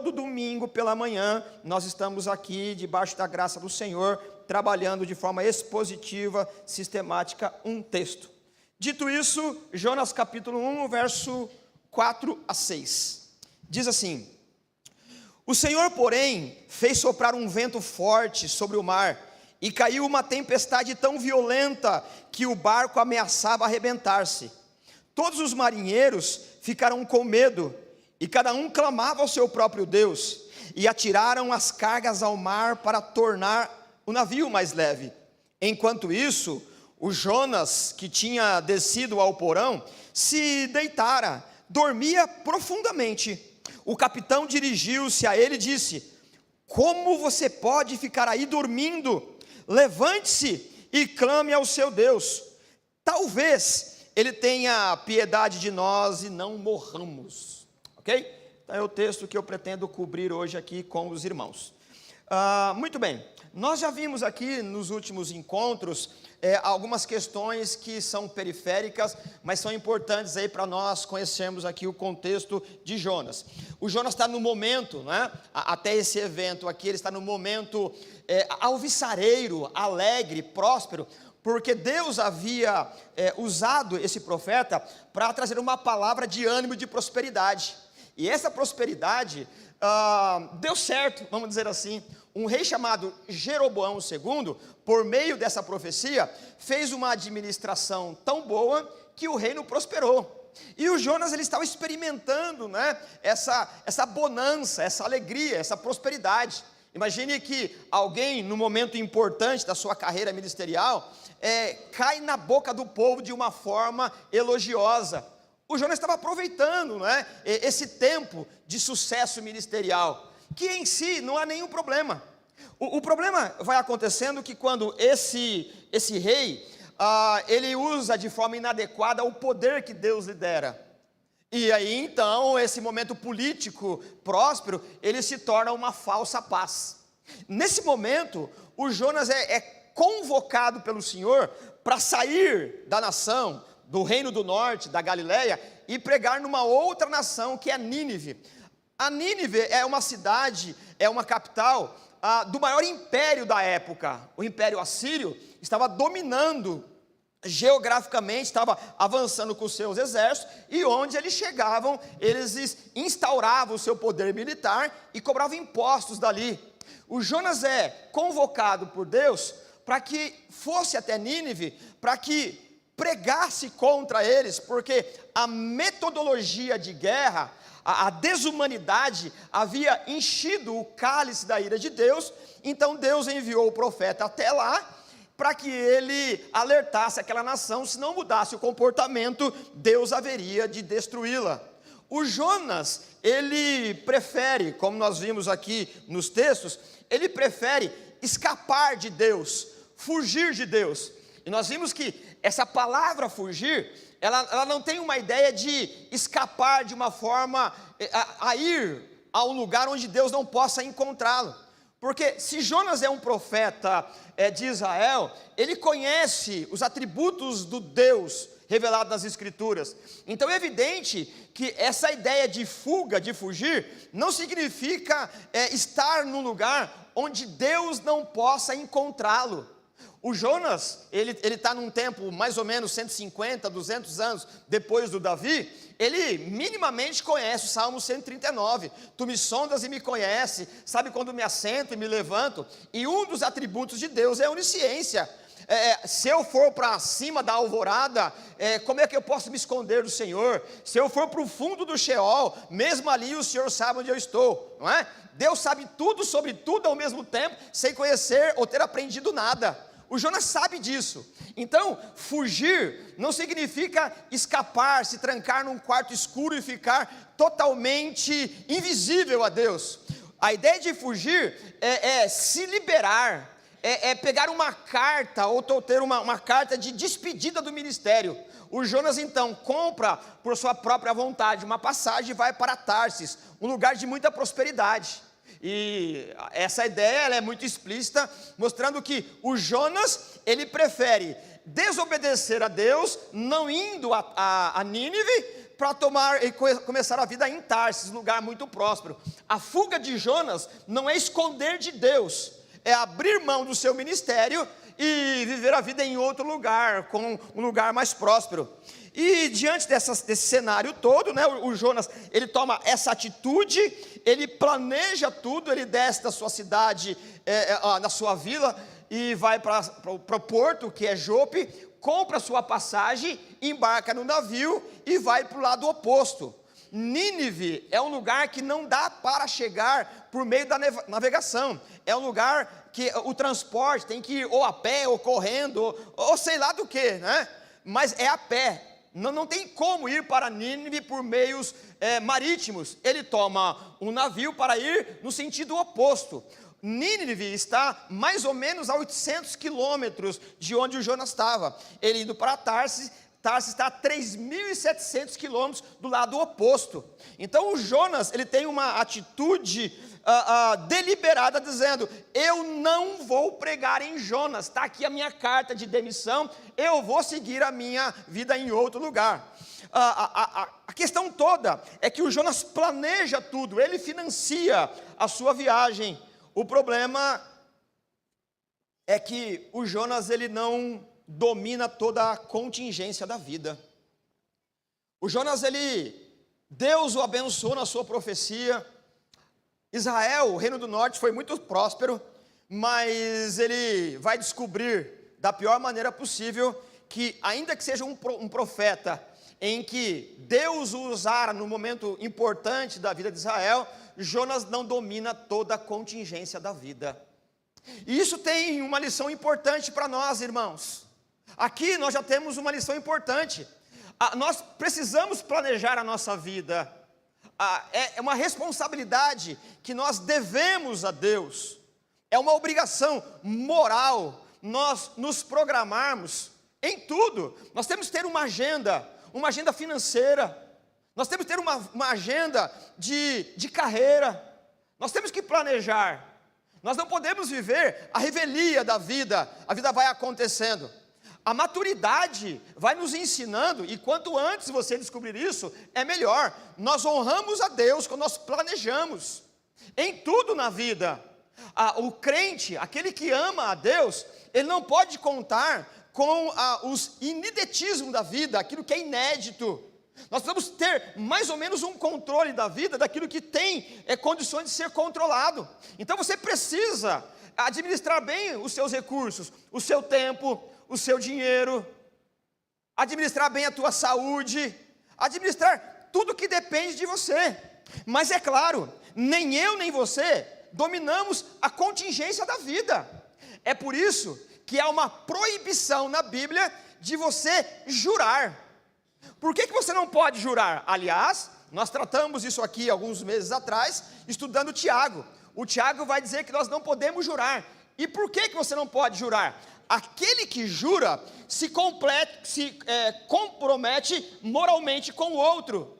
todo domingo pela manhã, nós estamos aqui, debaixo da graça do Senhor, trabalhando de forma expositiva, sistemática, um texto. Dito isso, Jonas capítulo 1, verso 4 a 6. Diz assim: O Senhor, porém, fez soprar um vento forte sobre o mar, e caiu uma tempestade tão violenta que o barco ameaçava arrebentar-se. Todos os marinheiros ficaram com medo, e cada um clamava ao seu próprio Deus, e atiraram as cargas ao mar para tornar o navio mais leve. Enquanto isso, o Jonas, que tinha descido ao porão, se deitara, dormia profundamente. O capitão dirigiu-se a ele e disse: Como você pode ficar aí dormindo? Levante-se e clame ao seu Deus. Talvez ele tenha piedade de nós e não morramos. Ok? Então é o texto que eu pretendo cobrir hoje aqui com os irmãos. Muito bem, nós já vimos aqui nos últimos encontros algumas questões que são periféricas, mas são importantes aí para nós conhecermos aqui o contexto de Jonas. O Jonas está no momento, né, até esse evento aqui, ele está no momento alvissareiro, alegre, próspero, porque Deus havia usado esse profeta para trazer uma palavra de ânimo e de prosperidade. E essa prosperidade deu certo, vamos dizer assim. Um rei chamado Jeroboão II, por meio dessa profecia, fez uma administração tão boa que o reino prosperou. E o Jonas, ele estava experimentando, né, essa bonança, essa alegria, essa prosperidade. Imagine que alguém, no momento importante da sua carreira ministerial, cai na boca do povo de uma forma elogiosa. O Jonas estava aproveitando, né, esse tempo de sucesso ministerial, que em si não há nenhum problema. O problema vai acontecendo que quando esse rei, ele usa de forma inadequada o poder que Deus lhe dera. E aí então, esse momento político próspero, ele se torna uma falsa paz. Nesse momento, o Jonas é convocado pelo Senhor para sair da nação, do reino do norte, da Galileia, e pregar numa outra nação que é Nínive. A Nínive é uma cidade, é uma capital do maior império da época. O Império Assírio estava dominando geograficamente, estava avançando com seus exércitos, e onde eles chegavam, eles instauravam o seu poder militar e cobravam impostos dali. O Jonas é convocado por Deus para que fosse até Nínive, para que pregasse contra eles, porque a metodologia de guerra, a desumanidade havia enchido o cálice da ira de Deus. Então Deus enviou o profeta até lá, para que ele alertasse aquela nação. Se não mudasse o comportamento, Deus haveria de destruí-la. O Jonas, ele prefere, como nós vimos aqui nos textos, ele prefere escapar de Deus, fugir de Deus. E nós vimos que essa palavra fugir, ela não tem uma ideia de escapar de uma forma a ir a um lugar onde Deus não possa encontrá-lo. Porque se Jonas é um profeta de Israel, ele conhece os atributos do Deus revelado nas Escrituras. Então é evidente que essa ideia de fuga, de fugir, não significa estar num lugar onde Deus não possa encontrá-lo. O Jonas, ele está num tempo mais ou menos 150, 200 anos depois do Davi. Ele minimamente conhece o Salmo 139, tu me sondas e me conhece, sabe quando me assento e me levanto. E um dos atributos de Deus é a onisciência. Se eu for para cima da alvorada, como é que eu posso me esconder do Senhor? Se eu for para o fundo do Sheol, mesmo ali o Senhor sabe onde eu estou, não é? Deus sabe tudo sobre tudo ao mesmo tempo, sem conhecer ou ter aprendido nada. O Jonas sabe disso. Então, fugir não significa escapar, se trancar num quarto escuro e ficar totalmente invisível a Deus. A ideia de fugir é se liberar, é pegar uma carta, ou ter uma carta de despedida do ministério. O Jonas então compra por sua própria vontade uma passagem e vai para Tarsis, um lugar de muita prosperidade. E essa ideia ela é muito explícita, mostrando que o Jonas, ele prefere desobedecer a Deus, não indo a Nínive, para começar a vida em Tarsis, lugar muito próspero. A fuga de Jonas não é esconder de Deus, é abrir mão do seu ministério e viver a vida em outro lugar, com um lugar mais próspero. E diante desse cenário todo, né, o Jonas, ele toma essa atitude, ele planeja tudo, ele desce da sua cidade, na sua vila, e vai para o porto, que é Jope, compra sua passagem, embarca no navio e vai para o lado oposto. Nínive é um lugar que não dá para chegar por meio da navegação, é um lugar que o transporte tem que ir ou a pé, ou correndo, ou sei lá do que, né? Mas é a pé. Não tem como ir para Nínive por meios marítimos. Ele toma um navio para ir no sentido oposto. Nínive está mais ou menos a 800 quilômetros de onde o Jonas estava. Ele indo para Tarsis, Tarsis está a 3.700 quilômetros do lado oposto. Então o Jonas, ele tem uma atitude deliberada, dizendo: eu não vou pregar em Jonas, está aqui a minha carta de demissão, eu vou seguir a minha vida em outro lugar. A questão toda é que o Jonas planeja tudo, ele financia a sua viagem. O problema é que o Jonas, ele não domina toda a contingência da vida. O Jonas, Deus o abençoou na sua profecia. Israel, o reino do norte, foi muito próspero, mas ele vai descobrir da pior maneira possível que, ainda que seja um profeta em que Deus o usara no momento importante da vida de Israel, Jonas não domina toda a contingência da vida. E isso tem uma lição importante para nós, irmãos. Aqui nós já temos uma lição importante. Nós precisamos planejar a nossa vida. É uma responsabilidade que nós devemos a Deus. É uma obrigação moral nós nos programarmos em tudo. Nós temos que ter uma agenda financeira. Nós temos que ter uma agenda de carreira. Nós temos que planejar. Nós não podemos viver a revelia da vida. A vida vai acontecendo. A maturidade vai nos ensinando, e quanto antes você descobrir isso, é melhor. Nós honramos a Deus quando nós planejamos, em tudo na vida. O crente, aquele que ama a Deus, ele não pode contar com os ineditismos da vida, aquilo que é inédito. Nós precisamos ter mais ou menos um controle da vida, daquilo que tem condições de ser controlado. Então você precisa administrar bem os seus recursos, o seu tempo, o seu dinheiro, administrar bem a tua saúde, administrar tudo que depende de você. Mas é claro, nem eu nem você dominamos a contingência da vida. É por isso que há uma proibição na Bíblia de você jurar. Por que você não pode jurar? Aliás, nós tratamos isso aqui alguns meses atrás, estudando Tiago. O Tiago vai dizer que nós não podemos jurar. E por que você não pode jurar? Aquele que jura se compromete moralmente com o outro.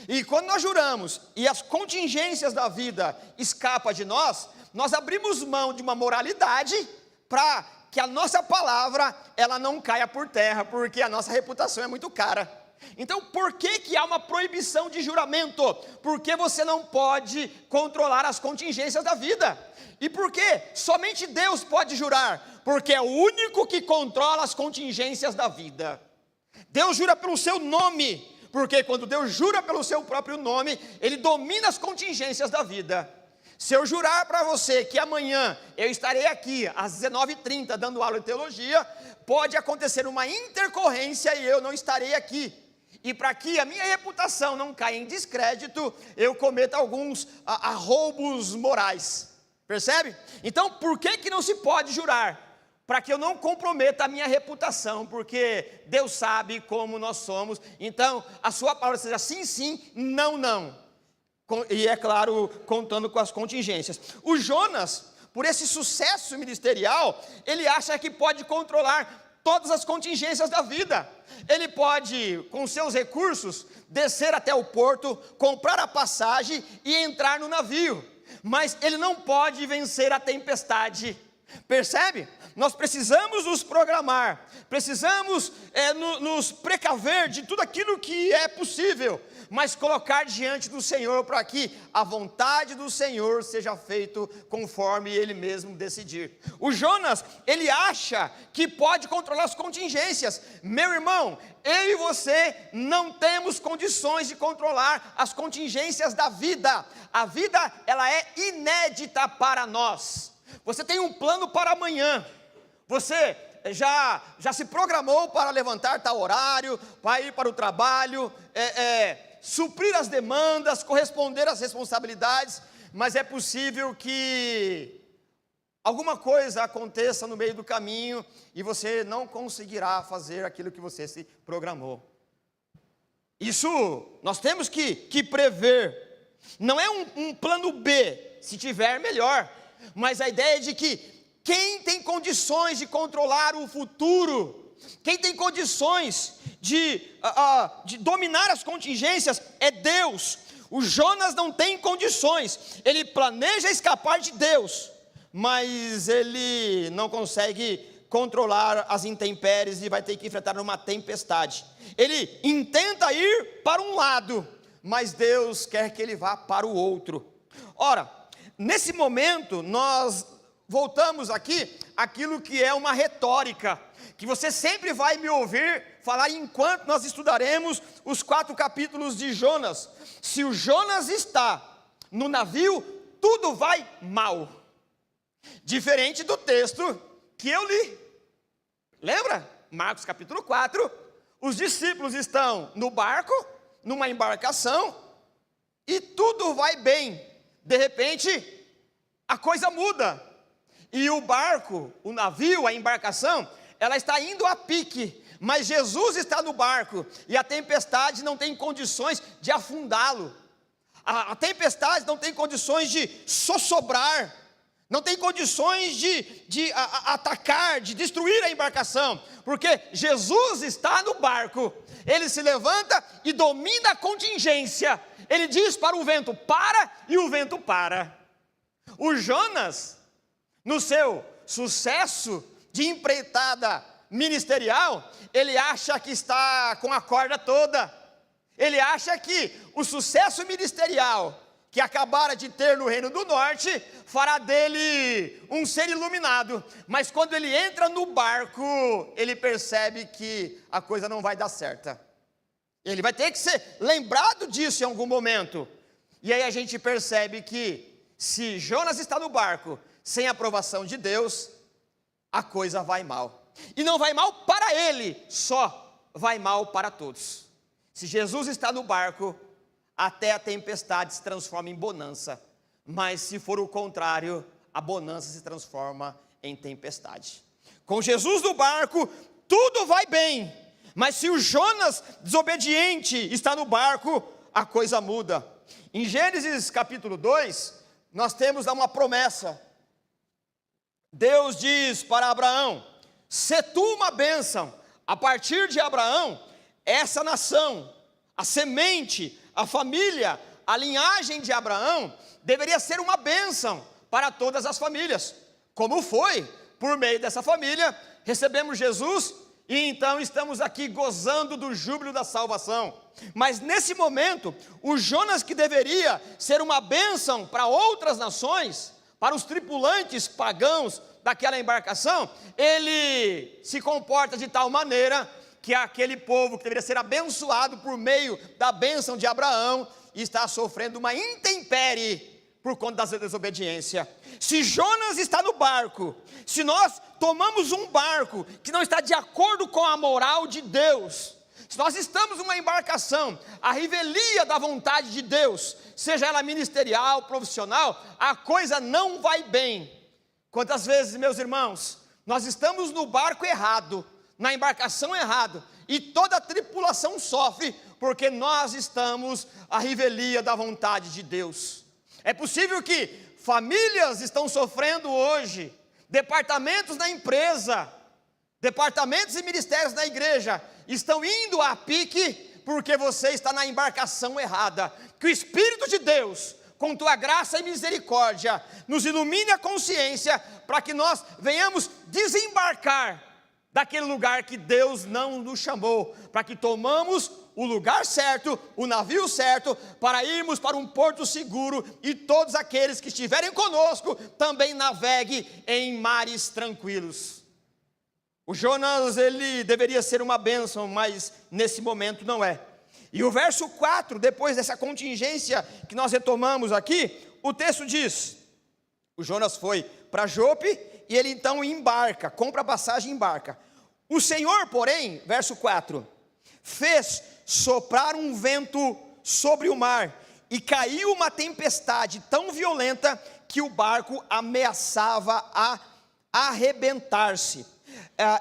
E quando nós juramos e as contingências da vida escapam de nós, nós abrimos mão de uma moralidade para que a nossa palavra ela não caia por terra, porque a nossa reputação é muito cara. Então por que há uma proibição de juramento? Porque você não pode controlar as contingências da vida. E por que somente Deus pode jurar? Porque é o único que controla as contingências da vida. Deus jura pelo seu nome, porque quando Deus jura pelo seu próprio nome, Ele domina as contingências da vida. Se eu jurar para você que amanhã eu estarei aqui às 19h30 dando aula de teologia, pode acontecer uma intercorrência e eu não estarei aqui. E para que a minha reputação não caia em descrédito, eu cometo alguns roubos morais. Percebe? Então, por que não se pode jurar? Para que eu não comprometa a minha reputação, porque Deus sabe como nós somos. Então, a sua palavra seja sim, sim, não, não. E é claro, contando com as contingências. O Jonas, por esse sucesso ministerial, ele acha que pode controlar todas as contingências da vida. Ele pode, com seus recursos, descer até o porto, comprar a passagem e entrar no navio. Mas ele não pode vencer a tempestade. Percebe? Nós precisamos nos programar, precisamos nos precaver de tudo aquilo que é possível, mas colocar diante do Senhor para que a vontade do Senhor seja feita conforme Ele mesmo decidir. O Jonas, ele acha que pode controlar as contingências. Meu irmão, eu e você não temos condições de controlar as contingências da vida. A vida, ela é inédita para nós. Você tem um plano para amanhã, você já se programou para levantar tal horário, para ir para o trabalho, suprir as demandas, corresponder às responsabilidades, mas é possível que alguma coisa aconteça no meio do caminho e você não conseguirá fazer aquilo que você se programou. Isso nós temos que prever, não é um plano B, se tiver melhor, mas a ideia é de que quem tem condições de controlar o futuro, quem tem condições de dominar as contingências é Deus. O Jonas não tem condições, ele planeja escapar de Deus, mas ele não consegue controlar as intempéries e vai ter que enfrentar uma tempestade. Ele intenta ir para um lado, mas Deus quer que ele vá para o outro. Ora, nesse momento, nós voltamos aqui àquilo que é uma retórica, que você sempre vai me ouvir falar enquanto nós estudaremos os 4 capítulos de Jonas. Se o Jonas está no navio, tudo vai mal. Diferente do texto que eu li. Lembra? Marcos capítulo 4, os discípulos estão no barco, numa embarcação, e tudo vai bem. De repente, a coisa muda, e o barco, o navio, a embarcação, ela está indo a pique, mas Jesus está no barco, e a tempestade não tem condições de afundá-lo, a tempestade não tem condições de sossobrar, não tem condições de atacar, de destruir a embarcação, porque Jesus está no barco, ele se levanta e domina a contingência, ele diz para o vento, para, e o vento para. O Jonas, no seu sucesso de empreitada ministerial, ele acha que está com a corda toda, ele acha que o sucesso ministerial que acabara de ter no Reino do Norte, fará dele um ser iluminado, mas quando ele entra no barco, ele percebe que a coisa não vai dar certa, ele vai ter que ser lembrado disso em algum momento, e aí a gente percebe que, se Jonas está no barco, sem a aprovação de Deus, a coisa vai mal, e não vai mal para ele, só vai mal para todos. Se Jesus está no barco, até a tempestade se transforma em bonança, mas se for o contrário, a bonança se transforma em tempestade. Com Jesus no barco, tudo vai bem, mas se o Jonas desobediente está no barco, a coisa muda. Em Gênesis capítulo 2, nós temos uma promessa. Deus diz para Abraão, se tu uma bênção, a partir de Abraão, essa nação, a semente, a família, a linhagem de Abraão, deveria ser uma bênção para todas as famílias, como foi, por meio dessa família, recebemos Jesus, e então estamos aqui gozando do júbilo da salvação, mas nesse momento, o Jonas que deveria ser uma bênção para outras nações, para os tripulantes pagãos daquela embarcação, ele se comporta de tal maneira que aquele povo que deveria ser abençoado por meio da bênção de Abraão, está sofrendo uma intempérie por conta da desobediência. Se Jonas está no barco, se nós tomamos um barco que não está de acordo com a moral de Deus, se nós estamos numa embarcação, a revelia da vontade de Deus, seja ela ministerial, profissional, a coisa não vai bem. Quantas vezes, meus irmãos, nós estamos no barco errado, na embarcação errado, e toda a tripulação sofre, porque nós estamos à revelia da vontade de Deus. É possível que famílias estão sofrendo hoje, departamentos na empresa, departamentos e ministérios na igreja, estão indo a pique, porque você está na embarcação errada, que o Espírito de Deus, com tua graça e misericórdia, nos ilumine a consciência, para que nós venhamos desembarcar daquele lugar que Deus não nos chamou, para que tomamos o lugar certo, o navio certo, para irmos para um porto seguro, e todos aqueles que estiverem conosco também naveguem em mares tranquilos. O Jonas, ele deveria ser uma bênção, mas nesse momento não é. E o verso 4, depois dessa contingência que nós retomamos aqui, o texto diz: o Jonas foi para Jope, e ele então embarca, compra a passagem e embarca. O Senhor, porém, verso 4, fez soprar um vento sobre o mar, e caiu uma tempestade tão violenta, que o barco ameaçava a arrebentar-se.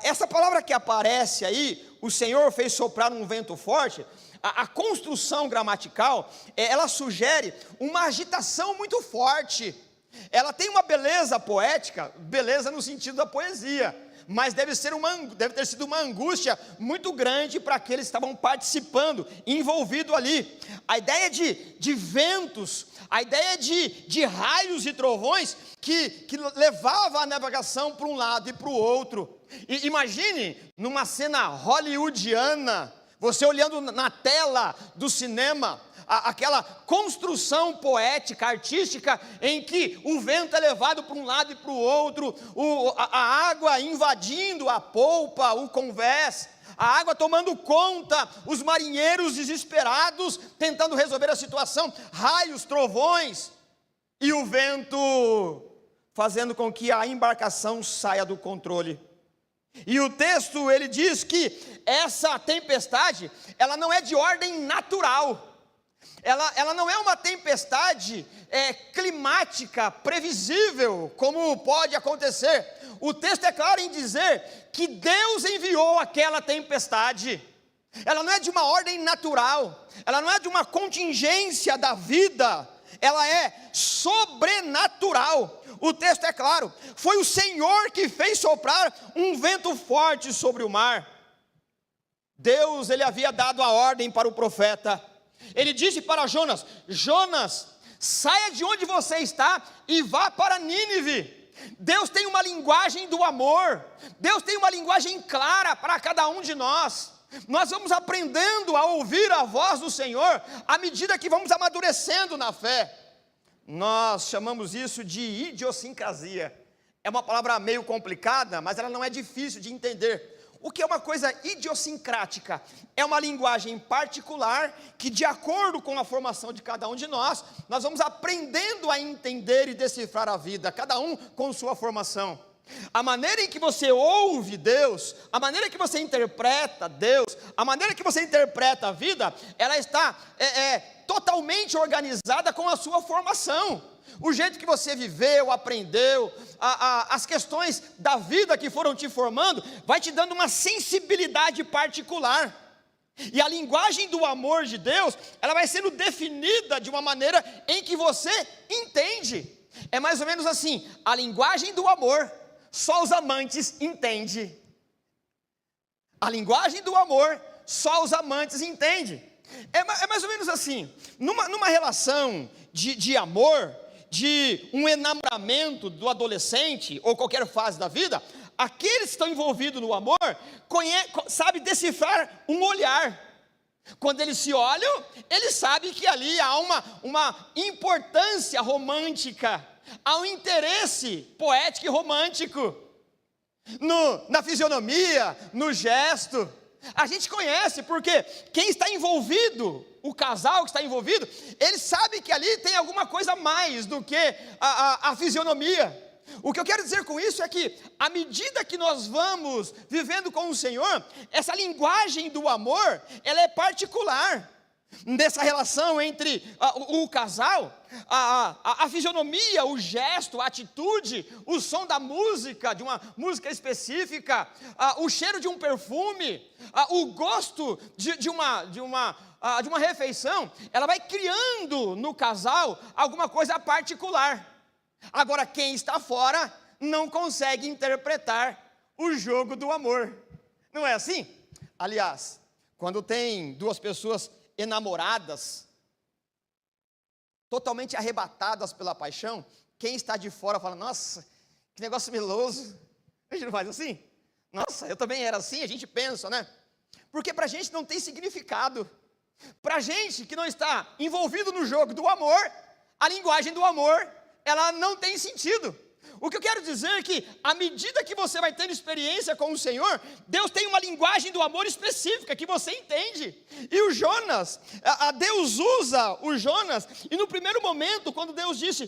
Essa palavra que aparece aí, o Senhor fez soprar um vento forte, a construção gramatical, ela sugere uma agitação muito forte. Ela tem uma beleza poética, beleza no sentido da poesia, mas deve ter sido uma angústia muito grande para aqueles que estavam participando, envolvidos ali. A ideia de ventos, a ideia de raios e trovões que levava a navegação para um lado e para o outro. E imagine numa cena hollywoodiana, você olhando na tela do cinema, aquela construção poética, artística, em que o vento é levado para um lado e para o outro, a água invadindo a polpa, o convés, a água tomando conta, os marinheiros desesperados, tentando resolver a situação, raios, trovões, e o vento fazendo com que a embarcação saia do controle. E o texto, ele diz que essa tempestade, ela não é de ordem natural, ela não é uma tempestade climática, previsível, como pode acontecer. O texto é claro em dizer que Deus enviou aquela tempestade. Ela não é de uma ordem natural, ela não é de uma contingência da vida, ela é sobrenatural. O texto é claro, foi o Senhor que fez soprar um vento forte sobre o mar. Deus, ele havia dado a ordem para o profeta. Ele disse para Jonas: Jonas, saia de onde você está e vá para Nínive. Deus tem uma linguagem do amor, Deus tem uma linguagem clara para cada um de nós. Nós vamos aprendendo a ouvir a voz do Senhor à medida que vamos amadurecendo na fé. Nós chamamos isso de idiosincrasia. É uma palavra meio complicada, mas ela não é difícil de entender. O que é uma coisa idiosincrática? É uma linguagem particular que, de acordo com a formação de cada um de nós, nós vamos aprendendo a entender e decifrar a vida, cada um com sua formação. A maneira em que você ouve Deus, a maneira que você interpreta Deus, a maneira que você interpreta a vida, ela está totalmente organizada com a sua formação. O jeito que você viveu, aprendeu, as questões da vida que foram te formando, vai te dando uma sensibilidade particular. E a linguagem do amor de Deus, ela vai sendo definida de uma maneira em que você entende. É mais ou menos assim: a linguagem do amor, só os amantes entendem. A linguagem do amor, só os amantes entendem. É mais ou menos assim: numa relação de amor, de um enamoramento do adolescente, ou qualquer fase da vida, aqueles que estão envolvidos no amor, sabe decifrar um olhar. Quando eles se olham, eles sabem que ali há uma importância romântica, há um interesse poético e romântico, na fisionomia, no gesto. A gente conhece, porque quem está envolvido, o casal que está envolvido, ele sabe que ali tem alguma coisa a mais do que a fisionomia. O que eu quero dizer com isso é que, à medida que nós vamos vivendo com o Senhor, essa linguagem do amor, ela é particular. Nessa relação entre o casal, a fisionomia, o gesto, a atitude, o som da música, de uma música específica, o cheiro de um perfume, o gosto de uma refeição, ela vai criando no casal alguma coisa particular. Agora, quem está fora não consegue interpretar o jogo do amor. Não é assim? Aliás, quando tem duas pessoas enamoradas, totalmente arrebatadas pela paixão, quem está de fora fala, nossa, que negócio meloso. A gente não faz assim? Nossa, eu também era assim, a gente pensa, né? Porque para a gente não tem significado. Para a gente que não está envolvido no jogo do amor, a linguagem do amor, ela não tem sentido. O que eu quero dizer é que, à medida que você vai tendo experiência com o Senhor, Deus tem uma linguagem do amor específica, que você entende. E o Jonas, Deus usa o Jonas, e no primeiro momento, quando Deus disse,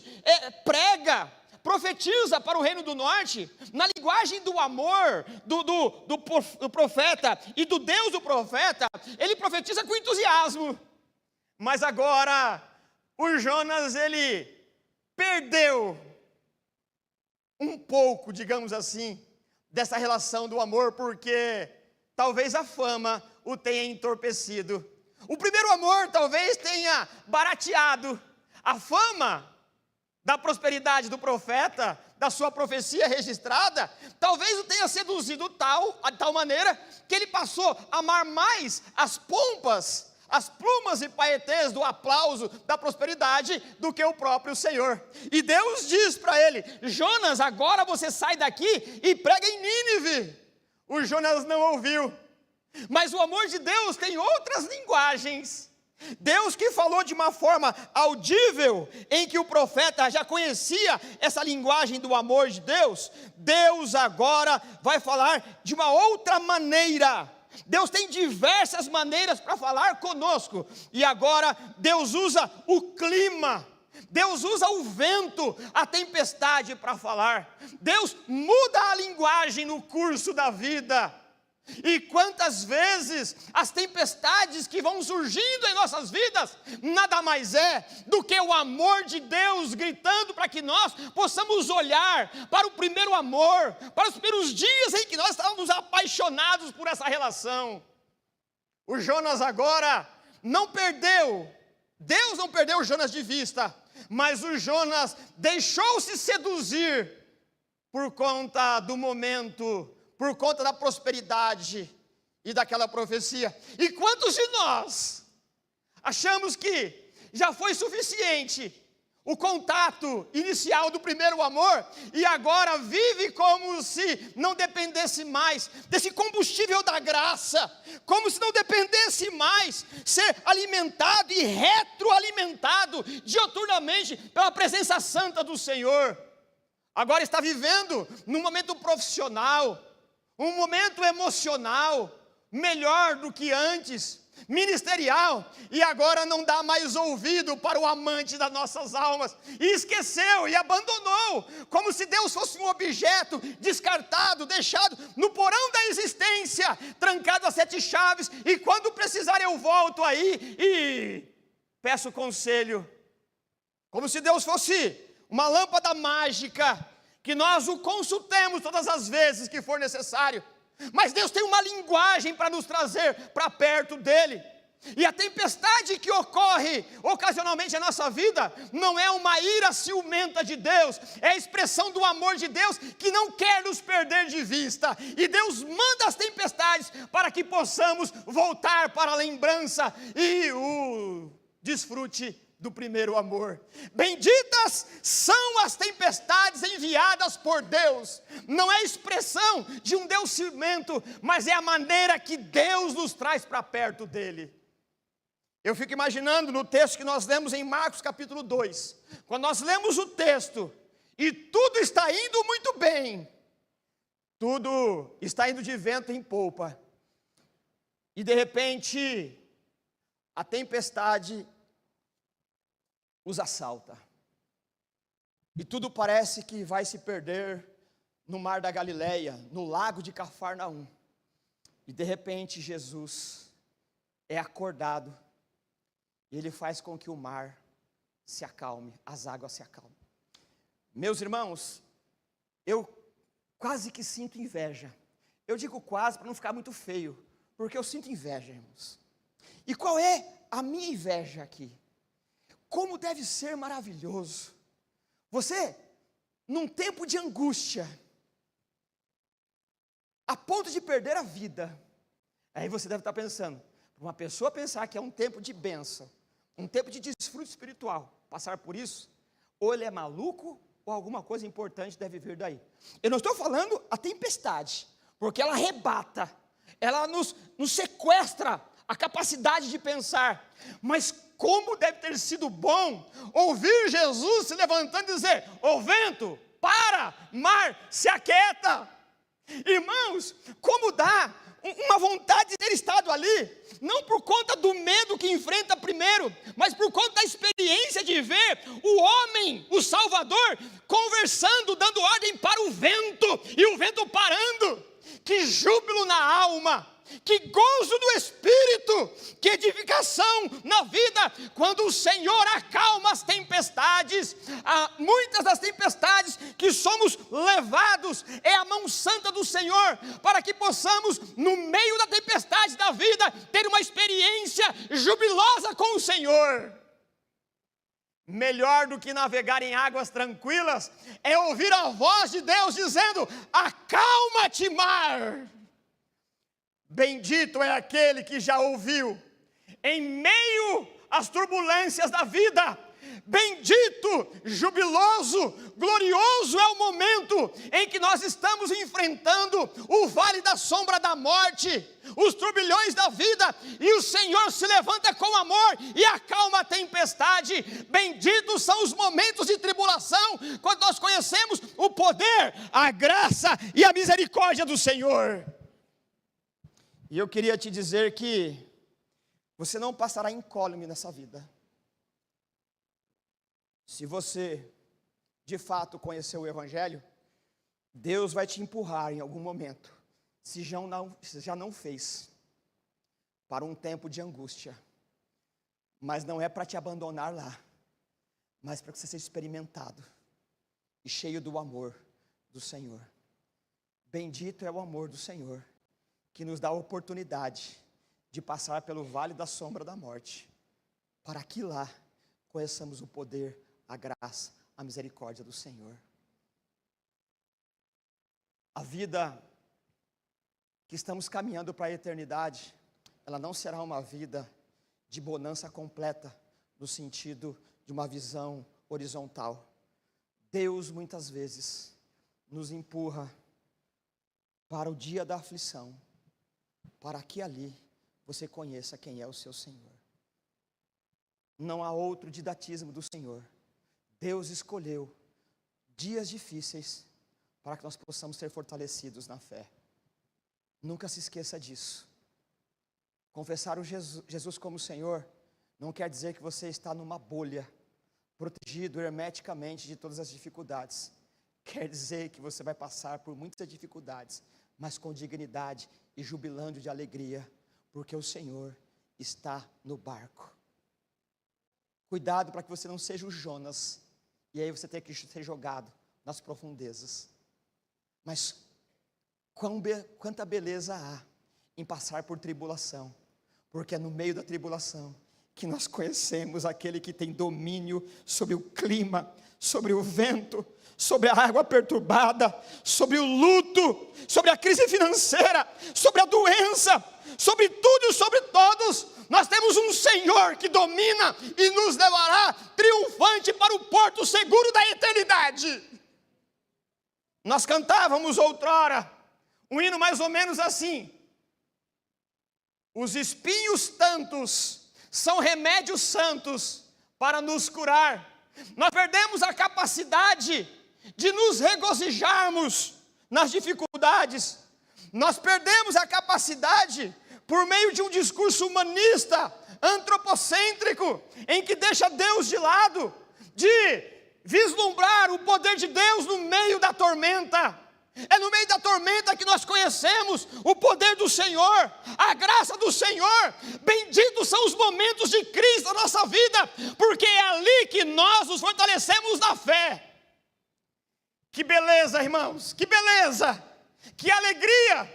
prega, profetiza para o reino do norte, na linguagem do amor, do profeta, e do Deus do profeta, ele profetiza com entusiasmo. Mas agora, o Jonas, ele perdeu um pouco, digamos assim, dessa relação do amor, porque talvez a fama o tenha entorpecido. O primeiro amor talvez tenha barateado. A fama da prosperidade do profeta, da sua profecia registrada, talvez o tenha seduzido de tal maneira, que ele passou a amar mais as pompas, as plumas e paetês do aplauso, da prosperidade, do que o próprio Senhor. E Deus diz para ele, Jonas, agora você sai daqui e prega em Nínive. O Jonas não ouviu, mas o amor de Deus tem outras linguagens. Deus que falou de uma forma audível, em que o profeta já conhecia essa linguagem do amor de Deus, Deus agora vai falar de uma outra maneira. Deus tem diversas maneiras para falar conosco, e agora Deus usa o clima, Deus usa o vento, a tempestade para falar. Deus muda a linguagem no curso da vida. E quantas vezes as tempestades que vão surgindo em nossas vidas, nada mais é do que o amor de Deus gritando para que nós possamos olhar para o primeiro amor, para os primeiros dias em que nós estávamos apaixonados por essa relação. O Jonas agora não perdeu, Deus não perdeu o Jonas de vista, mas o Jonas deixou-se seduzir por conta do momento, por conta da prosperidade e daquela profecia. E quantos de nós achamos que já foi suficiente o contato inicial do primeiro amor, e agora vive como se não dependesse mais desse combustível da graça, como se não dependesse mais ser alimentado e retroalimentado dioturnamente pela presença santa do Senhor? Agora está vivendo num momento profissional, um momento emocional, melhor do que antes, ministerial, e agora não dá mais ouvido para o amante das nossas almas, e esqueceu e abandonou, como se Deus fosse um objeto descartado, deixado no porão da existência, trancado a 7 chaves, e quando precisar eu volto aí e peço conselho, como se Deus fosse uma lâmpada mágica, que nós o consultemos todas as vezes que for necessário, mas Deus tem uma linguagem para nos trazer para perto dEle. E a tempestade que ocorre ocasionalmente na nossa vida, não é uma ira ciumenta de Deus, é a expressão do amor de Deus, que não quer nos perder de vista, e Deus manda as tempestades, para que possamos voltar para a lembrança, e o desfrute do primeiro amor. Benditas são as tempestades enviadas por Deus. Não é expressão de um Deus ciumento, mas é a maneira que Deus nos traz para perto dele. Eu fico imaginando no texto que nós lemos em Marcos capítulo 2, quando nós lemos o texto, e tudo está indo muito bem, tudo está indo de vento em polpa, e de repente a tempestade os assalta, e tudo parece que vai se perder no mar da Galileia, no lago de Cafarnaum, e de repente Jesus é acordado, e ele faz com que o mar se acalme, as águas se acalmem. Meus irmãos, eu quase que sinto inveja. Eu digo quase para não ficar muito feio, porque eu sinto inveja, irmãos. E qual é a minha inveja aqui? Como deve ser maravilhoso você, num tempo de angústia, a ponto de perder a vida. Aí você deve estar pensando, uma pessoa pensar que é um tempo de bênção, um tempo de desfrute espiritual, passar por isso, ou ele é maluco, ou alguma coisa importante deve vir daí. Eu não estou falando a tempestade, porque ela arrebata, ela nos sequestra a capacidade de pensar, mas como deve ter sido bom ouvir Jesus se levantando e dizer: ô vento, para, mar, se aquieta. Irmãos, como dá uma vontade de ter estado ali, não por conta do medo que enfrenta primeiro, mas por conta da experiência de ver o homem, o Salvador, conversando, dando ordem para o vento, e o vento parando. Que júbilo na alma, que gozo do Espírito, que edificação na vida, quando o Senhor acalma as tempestades. Muitas das tempestades que somos levados, é a mão santa do Senhor, para que possamos, no meio da tempestade da vida, ter uma experiência jubilosa com o Senhor. Melhor do que navegar em águas tranquilas, é ouvir a voz de Deus dizendo: acalma-te, mar. Bendito é aquele que já ouviu, em meio às turbulências da vida. Bendito, jubiloso, glorioso é o momento em que nós estamos enfrentando o vale da sombra da morte, os turbilhões da vida, e o Senhor se levanta com amor e acalma a tempestade. Benditos são os momentos de tribulação, quando nós conhecemos o poder, a graça e a misericórdia do Senhor. E eu queria te dizer que você não passará incólume nessa vida. Se você, de fato, conheceu o Evangelho, Deus vai te empurrar em algum momento, se já não fez, para um tempo de angústia. Mas não é para te abandonar lá, mas para que você seja experimentado e cheio do amor do Senhor. Bendito é o amor do Senhor, que nos dá a oportunidade de passar pelo vale da sombra da morte, para que lá conheçamos o poder, a graça, a misericórdia do Senhor. A vida que estamos caminhando para a eternidade, ela não será uma vida de bonança completa, no sentido de uma visão horizontal. Deus muitas vezes nos empurra para o dia da aflição, para que ali você conheça quem é o seu Senhor. Não há outro didatismo do Senhor. Deus escolheu dias difíceis para que nós possamos ser fortalecidos na fé. Nunca se esqueça disso. Confessar o Jesus como Senhor não quer dizer que você está numa bolha, protegido hermeticamente de todas as dificuldades. Quer dizer que você vai passar por muitas dificuldades, mas com dignidade e jubilando de alegria, porque o Senhor está no barco. Cuidado para que você não seja o Jonas, e aí você tem que ser jogado nas profundezas. Mas quanta beleza há em passar por tribulação, porque é no meio da tribulação que nós conhecemos aquele que tem domínio sobre o clima, sobre o vento, sobre a água perturbada, sobre o luto, sobre a crise financeira, sobre a doença, sobre tudo e sobre todos. Nós temos um Senhor que domina e nos levará triunfante para o porto seguro da eternidade. Nós cantávamos outrora um hino mais ou menos assim: os espinhos tantos são remédios santos para nos curar. Nós perdemos a capacidade de nos regozijarmos nas dificuldades. Nós perdemos a capacidade, por meio de um discurso humanista, antropocêntrico, em que deixa Deus de lado, de vislumbrar o poder de Deus no meio da tormenta. É no meio da tormenta que nós conhecemos o poder do Senhor, a graça do Senhor. Benditos são os momentos de crise da nossa vida, porque é ali que nós nos fortalecemos na fé. Que beleza, irmãos, que beleza, que alegria,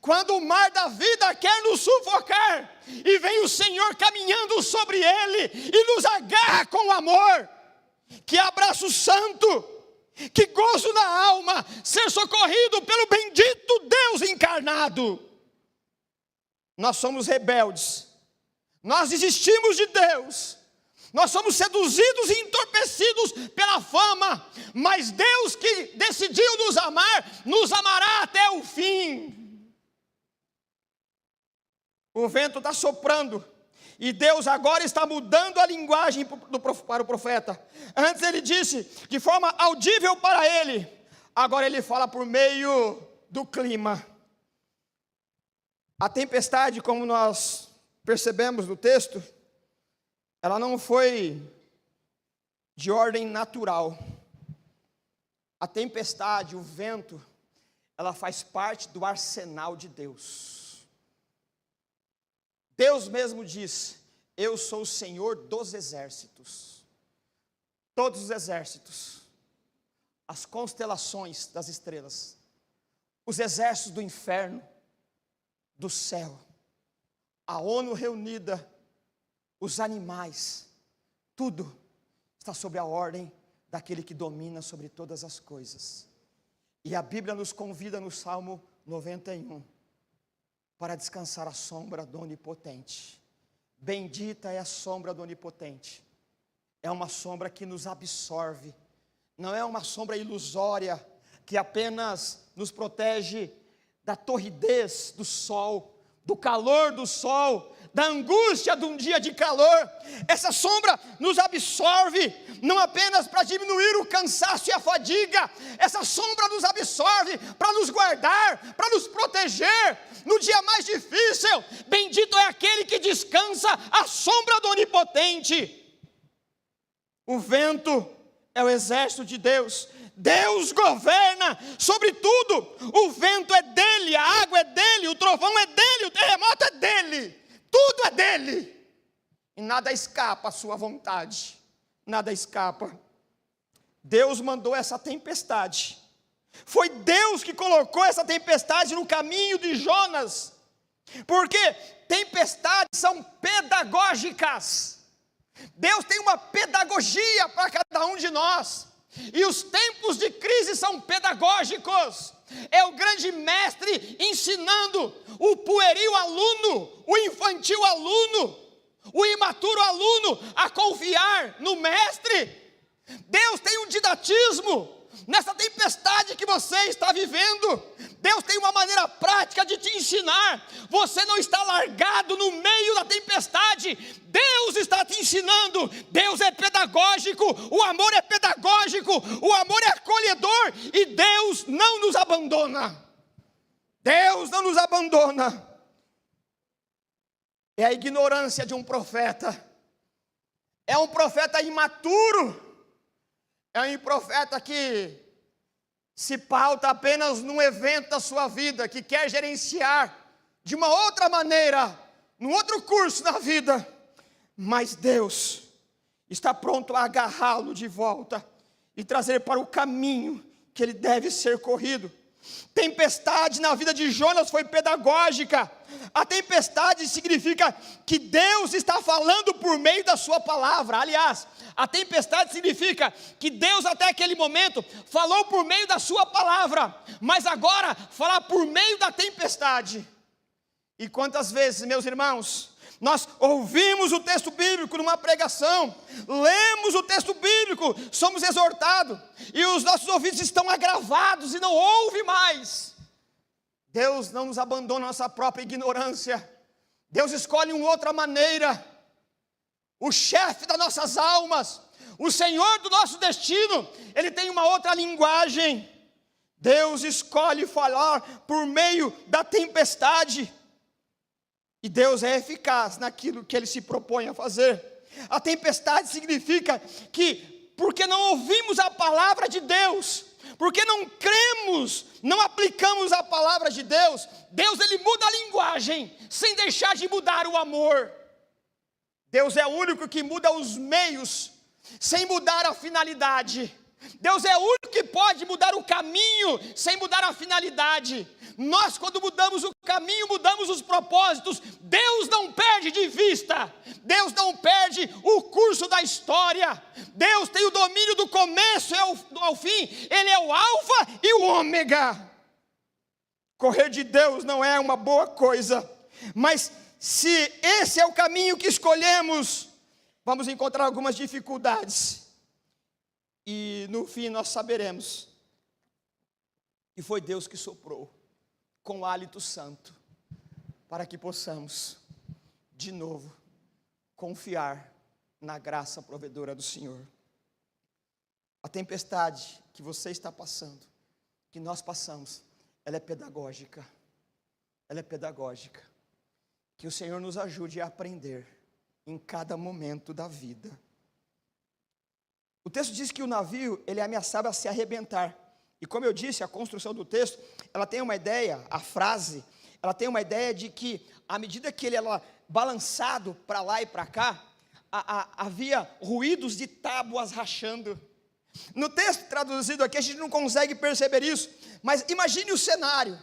quando o mar da vida quer nos sufocar, e vem o Senhor caminhando sobre ele, e nos agarra com amor. Que abraço santo, que gozo na alma, ser socorrido pelo bendito Deus encarnado. Nós somos rebeldes, nós desistimos de Deus, Nós somos seduzidos e entorpecidos pela fama, mas Deus que decidiu nos amar, nos amará até o fim. O vento está soprando, e Deus agora está mudando a linguagem para o profeta. Antes ele disse de forma audível para ele, agora ele fala por meio do clima. A tempestade, como nós percebemos no texto, ela não foi de ordem natural. A tempestade, o vento, ela faz parte do arsenal de Deus. Deus mesmo diz: eu sou o Senhor dos exércitos. Todos os exércitos, as constelações das estrelas, os exércitos do inferno, do céu, a ONU reunida, os animais, tudo está sob a ordem daquele que domina sobre todas as coisas. E a Bíblia nos convida no Salmo 91 para descansar à sombra do Onipotente. Bendita é a sombra do Onipotente. É uma sombra que nos absorve, não é uma sombra ilusória que apenas nos protege da torridez do sol, do calor do sol, da angústia de um dia de calor. Essa sombra nos absorve, não apenas para diminuir o cansaço e a fadiga, essa sombra nos absorve para nos guardar, para nos proteger no dia mais difícil. Bendito é aquele que descansa à sombra do Onipotente. O vento é o exército de Deus. Deus governa sobre tudo. O vento é dele, a água é dele, o trovão é dele, o terremoto é dele. Tudo é dele. E nada escapa à sua vontade. Nada escapa. Deus mandou essa tempestade. Foi Deus que colocou essa tempestade no caminho de Jonas. Porque tempestades são pedagógicas. Deus tem uma pedagogia para cada um de nós. E os tempos de crise são pedagógicos. É o grande mestre ensinando o pueril aluno, o infantil aluno, o imaturo aluno a confiar no mestre. Deus tem um didatismo nessa tempestade que você está vivendo. Deus tem uma maneira prática de te ensinar. Você não está largado no meio da tempestade. Deus está te ensinando. Deus é pedagógico, o amor é pedagógico, o amor é acolhedor, e Deus não nos abandona. Deus não nos abandona. É a ignorância de um profeta. É um profeta imaturo. É um profeta que se pauta apenas num evento da sua vida, que quer gerenciar de uma outra maneira, num outro curso na vida. Mas Deus está pronto a agarrá-lo de volta e trazer para o caminho que ele deve ser corrido. Tempestade na vida de Jonas foi pedagógica. A tempestade significa que Deus está falando por meio da sua palavra. Aliás, a tempestade significa que Deus até aquele momento falou por meio da sua palavra, mas agora fala por meio da tempestade. E quantas vezes, meus irmãos, nós ouvimos o texto bíblico numa pregação, lemos o texto bíblico, somos exortados, e os nossos ouvidos estão agravados e não ouvem mais. Deus não nos abandona a nossa própria ignorância. Deus escolhe uma outra maneira. O chefe das nossas almas, o Senhor do nosso destino, Ele tem uma outra linguagem. Deus escolhe falar por meio da tempestade. E Deus é eficaz naquilo que Ele se propõe a fazer. A tempestade significa que, porque não ouvimos a palavra de Deus, porque não cremos, não aplicamos a palavra de Deus, Deus ele muda a linguagem, sem deixar de mudar o amor. Deus é o único que muda os meios, sem mudar a finalidade. Deus é o único que pode mudar o caminho, sem mudar a finalidade. Nós, quando mudamos o caminho, mudamos os propósitos. Deus não perde de vista. Deus não perde o curso da história. Deus tem o domínio do começo ao fim. Ele é o alfa e o ômega. Correr de Deus não é uma boa coisa. Mas se esse é o caminho que escolhemos, vamos encontrar algumas dificuldades, e no fim nós saberemos que foi Deus que soprou com o hálito santo, para que possamos, de novo, confiar na graça provedora do Senhor. A tempestade que você está passando, que nós passamos, ela é pedagógica. Ela é pedagógica. Que o Senhor nos ajude a aprender em cada momento da vida. O texto diz que o navio, ele ameaçava se arrebentar. E como eu disse, a construção do texto, ela tem uma ideia, a frase, ela tem uma ideia de que, à medida que ele era balançado para lá e para cá, havia ruídos de tábuas rachando. No texto traduzido aqui, a gente não consegue perceber isso, mas imagine o cenário.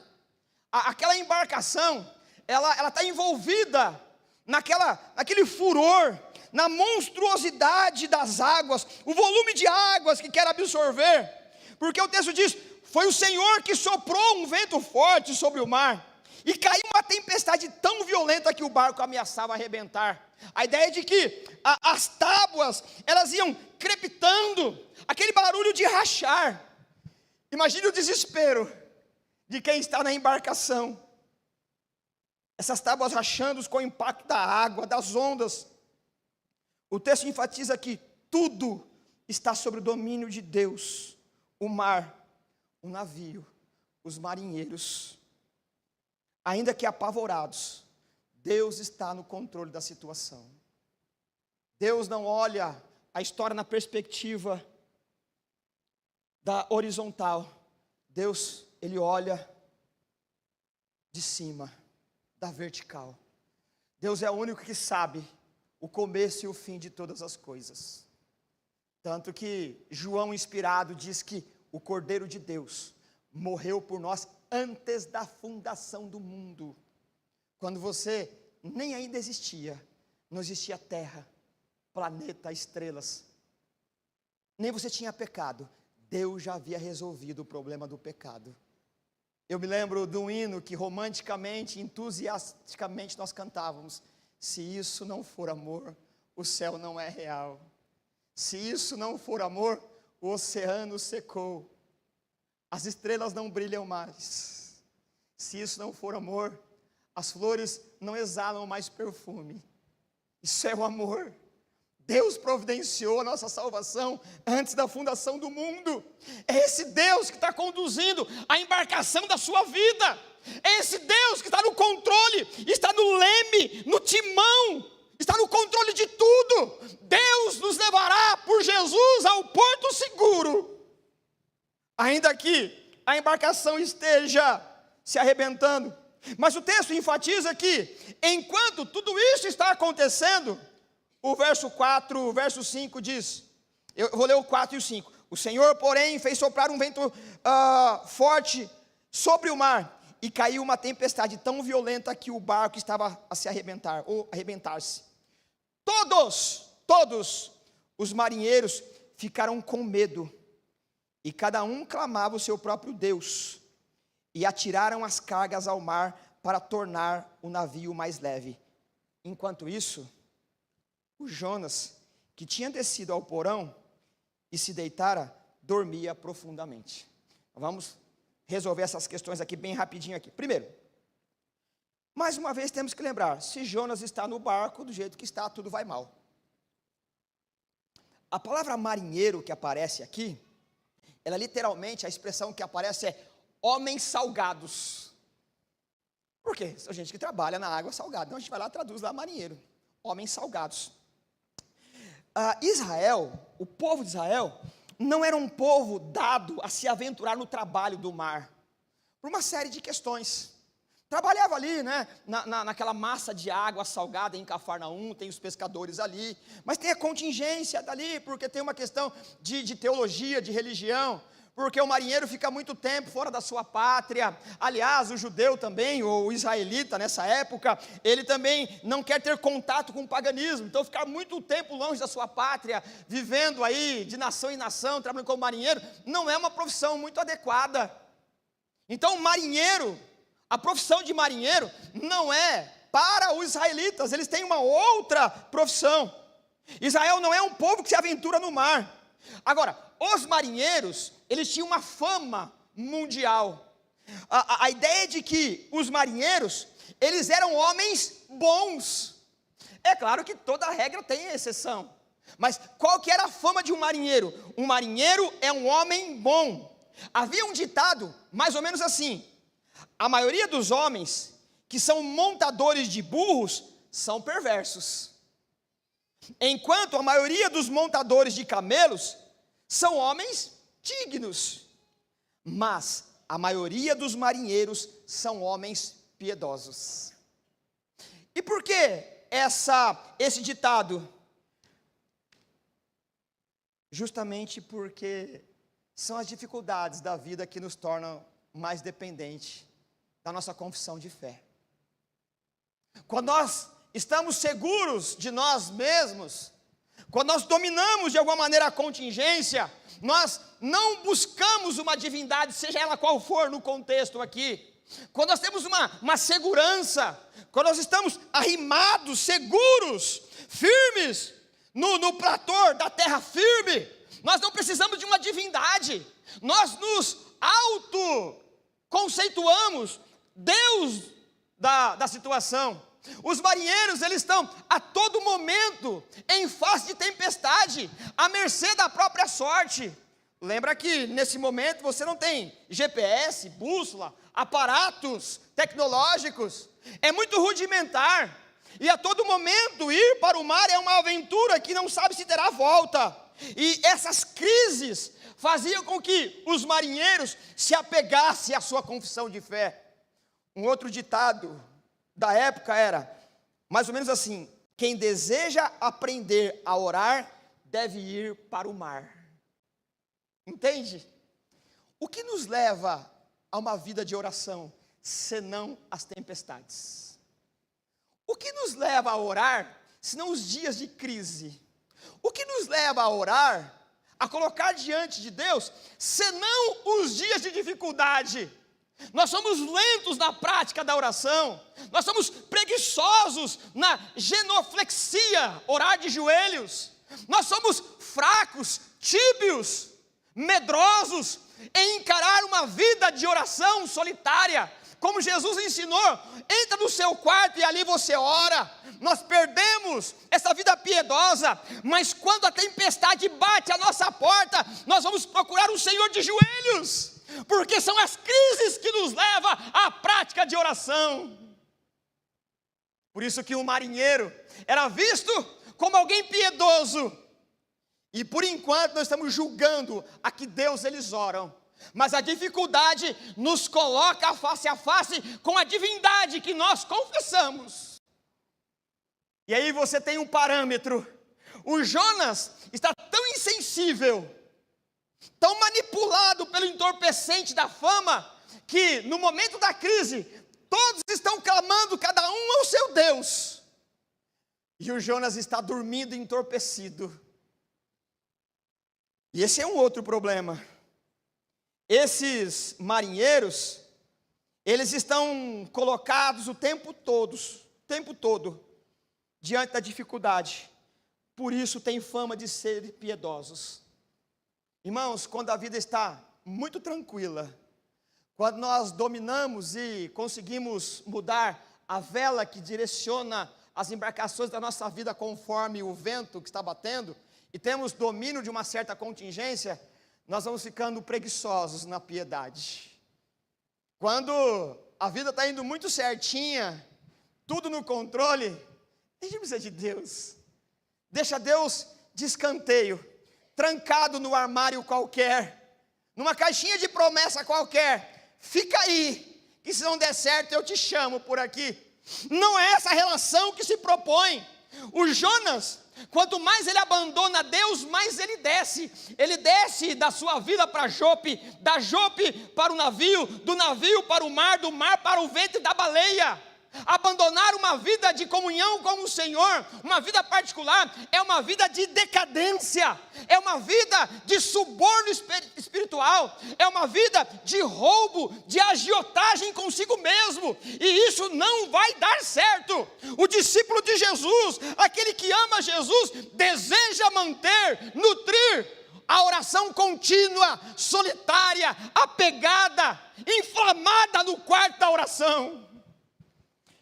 Aquela embarcação, ela está envolvida naquele furor, na monstruosidade das águas, o volume de águas que quer absorver, porque o texto diz, foi o Senhor que soprou um vento forte sobre o mar, e caiu uma tempestade tão violenta que o barco ameaçava arrebentar. A ideia é de que as tábuas, elas iam crepitando, aquele barulho de rachar. Imagine o desespero de quem está na embarcação. Essas tábuas rachando com o impacto da água, das ondas. O texto enfatiza que tudo está sob o domínio de Deus. O mar, o navio, os marinheiros. Ainda que apavorados, Deus está no controle da situação. Deus não olha a história na perspectiva da horizontal. Deus, Ele olha de cima, da vertical. Deus é o único que sabe o começo e o fim de todas as coisas. Tanto que João, inspirado, diz que o Cordeiro de Deus morreu por nós antes da fundação do mundo. Quando você nem ainda existia, não existia terra, planeta, estrelas, nem você tinha pecado, Deus já havia resolvido o problema do pecado. Eu me lembro de um hino que romanticamente, entusiasticamente nós cantávamos: se isso não for amor, o céu não é real. Se isso não for amor, o oceano secou, as estrelas não brilham mais. Se isso não for amor, as flores não exalam mais perfume. Isso é o amor. Deus providenciou a nossa salvação antes da fundação do mundo. É esse Deus que está conduzindo a embarcação da sua vida. É esse Deus que está no controle, está no leme, no timão, está no controle de tudo. Deus nos levará por Jesus ao porto seguro. Ainda que a embarcação esteja se arrebentando. Mas o texto enfatiza que, enquanto tudo isso está acontecendo, o verso 4, o verso 5 diz, eu vou ler o 4 e o 5. O Senhor, porém, fez soprar um vento forte sobre o mar, e caiu uma tempestade tão violenta que o barco estava a se arrebentar, ou arrebentar-se. Todos os marinheiros ficaram com medo, e cada um clamava o seu próprio Deus, e atiraram as cargas ao mar para tornar o navio mais leve. Enquanto isso, o Jonas, que tinha descido ao porão e se deitara, dormia profundamente. Vamos resolver essas questões aqui bem rapidinho aqui. Primeiro, mais uma vez temos que lembrar, se Jonas está no barco, do jeito que está, tudo vai mal. A palavra marinheiro que aparece aqui, ela literalmente, a expressão que aparece é homens salgados. Por quê? São gente que trabalha na água salgada. Então a gente vai lá e traduz lá marinheiro. Homens salgados. Israel, o povo de Israel, não era um povo dado a se aventurar no trabalho do mar, por uma série de questões. Trabalhava ali, né, naquela massa de água salgada em Cafarnaum, tem os pescadores ali, mas tem a contingência dali, porque tem uma questão de teologia, de religião, porque o marinheiro fica muito tempo fora da sua pátria. Aliás, o judeu também, ou o israelita nessa época, ele também não quer ter contato com o paganismo, então ficar muito tempo longe da sua pátria, vivendo aí de nação em nação, trabalhando como marinheiro, não é uma profissão muito adequada. Então o marinheiro, a profissão de marinheiro não é para os israelitas, eles têm uma outra profissão. Israel não é um povo que se aventura no mar. Agora, os marinheiros, eles tinham uma fama mundial. A ideia é de que os marinheiros, eles eram homens bons. É claro que toda regra tem exceção. Mas qual que era a fama de um marinheiro? Um marinheiro é um homem bom. Havia um ditado, mais ou menos assim: a maioria dos homens que são montadores de burros são perversos, enquanto a maioria dos montadores de camelos são homens dignos. Mas a maioria dos marinheiros são homens piedosos. E por que esse ditado? Justamente porque são as dificuldades da vida que nos tornam mais dependentes da nossa confissão de fé. Quando nós estamos seguros de nós mesmos, quando nós dominamos de alguma maneira a contingência, nós não buscamos uma divindade, seja ela qual for no contexto aqui. Quando nós temos uma segurança, quando nós estamos arrimados, seguros, firmes, no platô da terra firme, nós não precisamos de uma divindade, nós nos auto-conceituamos Deus da situação. Os marinheiros, eles estão a todo momento em face de tempestade, à mercê da própria sorte. Lembra que nesse momento você não tem GPS, bússola, aparatos tecnológicos, é muito rudimentar. E a todo momento ir para o mar é uma aventura que não sabe se terá volta. E essas crises faziam com que os marinheiros se apegassem à sua confissão de fé. Um outro ditado da época era mais ou menos assim: quem deseja aprender a orar deve ir para o mar. Entende? O que nos leva a uma vida de oração, senão as tempestades? O que nos leva a orar, senão os dias de crise? O que nos leva a orar, a colocar diante de Deus, senão os dias de dificuldade? Nós somos lentos na prática da oração, nós somos preguiçosos na genuflexia, orar de joelhos, nós somos fracos, tíbios, medrosos em encarar uma vida de oração solitária. Como Jesus ensinou, entra no seu quarto e ali você ora. Nós perdemos essa vida piedosa, mas quando a tempestade bate à nossa porta, nós vamos procurar o Senhor de joelhos, porque são as crises que nos levam à prática de oração. Por isso que um marinheiro era visto como alguém piedoso, e por enquanto nós estamos julgando a que Deus eles oram. Mas a dificuldade nos coloca face a face com a divindade que nós confessamos. E aí você tem um parâmetro. O Jonas está tão insensível, tão manipulado pelo entorpecente da fama, que no momento da crise, todos estão clamando, cada um ao seu Deus. E o Jonas está dormindo entorpecido. E esse é um outro problema. Esses marinheiros, eles estão colocados o tempo todo, diante da dificuldade. Por isso tem fama de serem piedosos. Irmãos, quando a vida está muito tranquila, quando nós dominamos e conseguimos mudar a vela que direciona as embarcações da nossa vida conforme o vento que está batendo, e temos domínio de uma certa contingência, nós vamos ficando preguiçosos na piedade. Quando a vida está indo muito certinha, tudo no controle, a gente precisa de Deus. Deixa Deus de escanteio, trancado no armário qualquer, numa caixinha de promessa qualquer. Fica aí, que se não der certo eu te chamo por aqui. Não é essa relação que se propõe. O Jonas, quanto mais ele abandona Deus, mais ele desce. Ele desce da sua vida para Jope, da Jope para o navio, do navio para o mar, do mar para o ventre da baleia. Abandonar uma vida de comunhão com o Senhor, uma vida particular, é uma vida de decadência, é uma vida de suborno espiritual, é uma vida de roubo, de agiotagem consigo mesmo, e isso não vai dar certo. O discípulo de Jesus, aquele que ama Jesus, deseja manter, nutrir a oração contínua, solitária, apegada, inflamada no quarto da oração.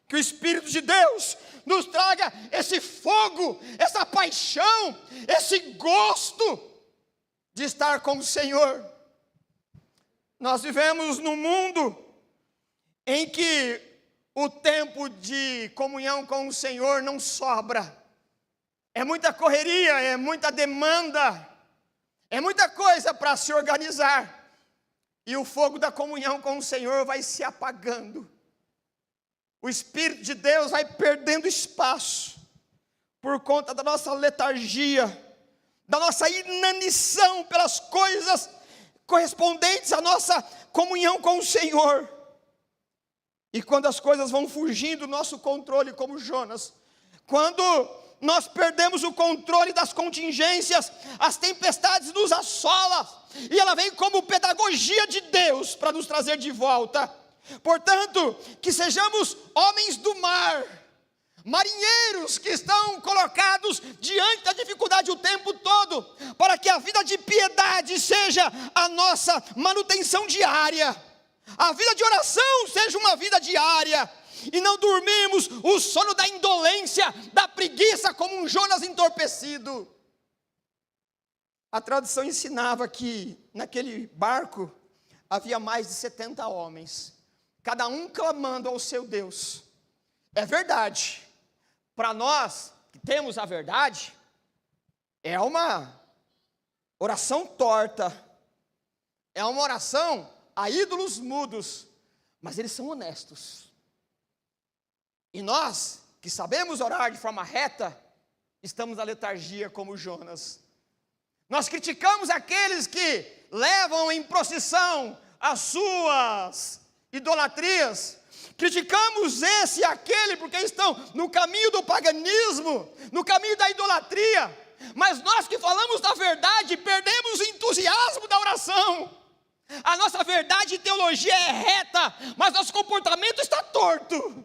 Que o Espírito de Deus nos traga esse fogo, essa paixão, esse gosto de estar com o Senhor. Nós vivemos num mundo em que o tempo de comunhão com o Senhor não sobra. É muita correria, é muita demanda, é muita coisa para se organizar. E o fogo da comunhão com o Senhor vai se apagando. O Espírito de Deus vai perdendo espaço por conta da nossa letargia, da nossa inanição pelas coisas correspondentes à nossa comunhão com o Senhor. E quando as coisas vão fugindo do nosso controle, como Jonas, quando nós perdemos o controle das contingências, as tempestades nos assolam, e ela vem como pedagogia de Deus para nos trazer de volta. Portanto, que sejamos homens do mar, marinheiros que estão colocados diante da dificuldade o tempo todo, para que a vida de piedade seja a nossa manutenção diária, a vida de oração seja uma vida diária, e não dormirmos o sono da indolência, da preguiça, como um Jonas entorpecido. A tradição ensinava que naquele barco havia mais de 70 homens, cada um clamando ao seu Deus. É verdade, para nós que temos a verdade, é uma oração torta, é uma oração a ídolos mudos, mas eles são honestos. E nós, que sabemos orar de forma reta, estamos na letargia como Jonas. Nós criticamos aqueles que levam em procissão as suas idolatrias, criticamos esse e aquele porque estão no caminho do paganismo, no caminho da idolatria, mas nós que falamos da verdade, perdemos o entusiasmo da oração. A nossa verdade e teologia é reta, mas nosso comportamento está torto.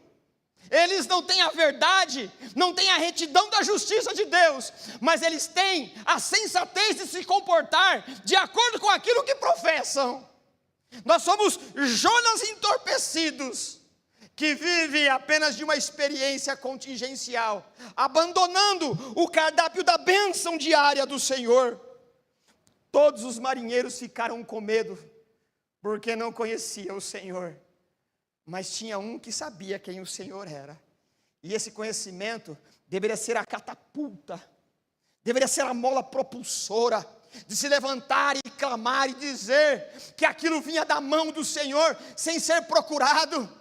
Eles não têm a verdade, não têm a retidão da justiça de Deus, mas eles têm a sensatez de se comportar de acordo com aquilo que professam. Nós somos Jonas entorpecidos, que vive apenas de uma experiência contingencial, abandonando o cardápio da bênção diária do Senhor. Todos os marinheiros ficaram com medo, porque não conheciam o Senhor. Mas tinha um que sabia quem o Senhor era. E esse conhecimento deveria ser a catapulta, deveria ser a mola propulsora, de se levantar e clamar e dizer que aquilo vinha da mão do Senhor, sem ser procurado.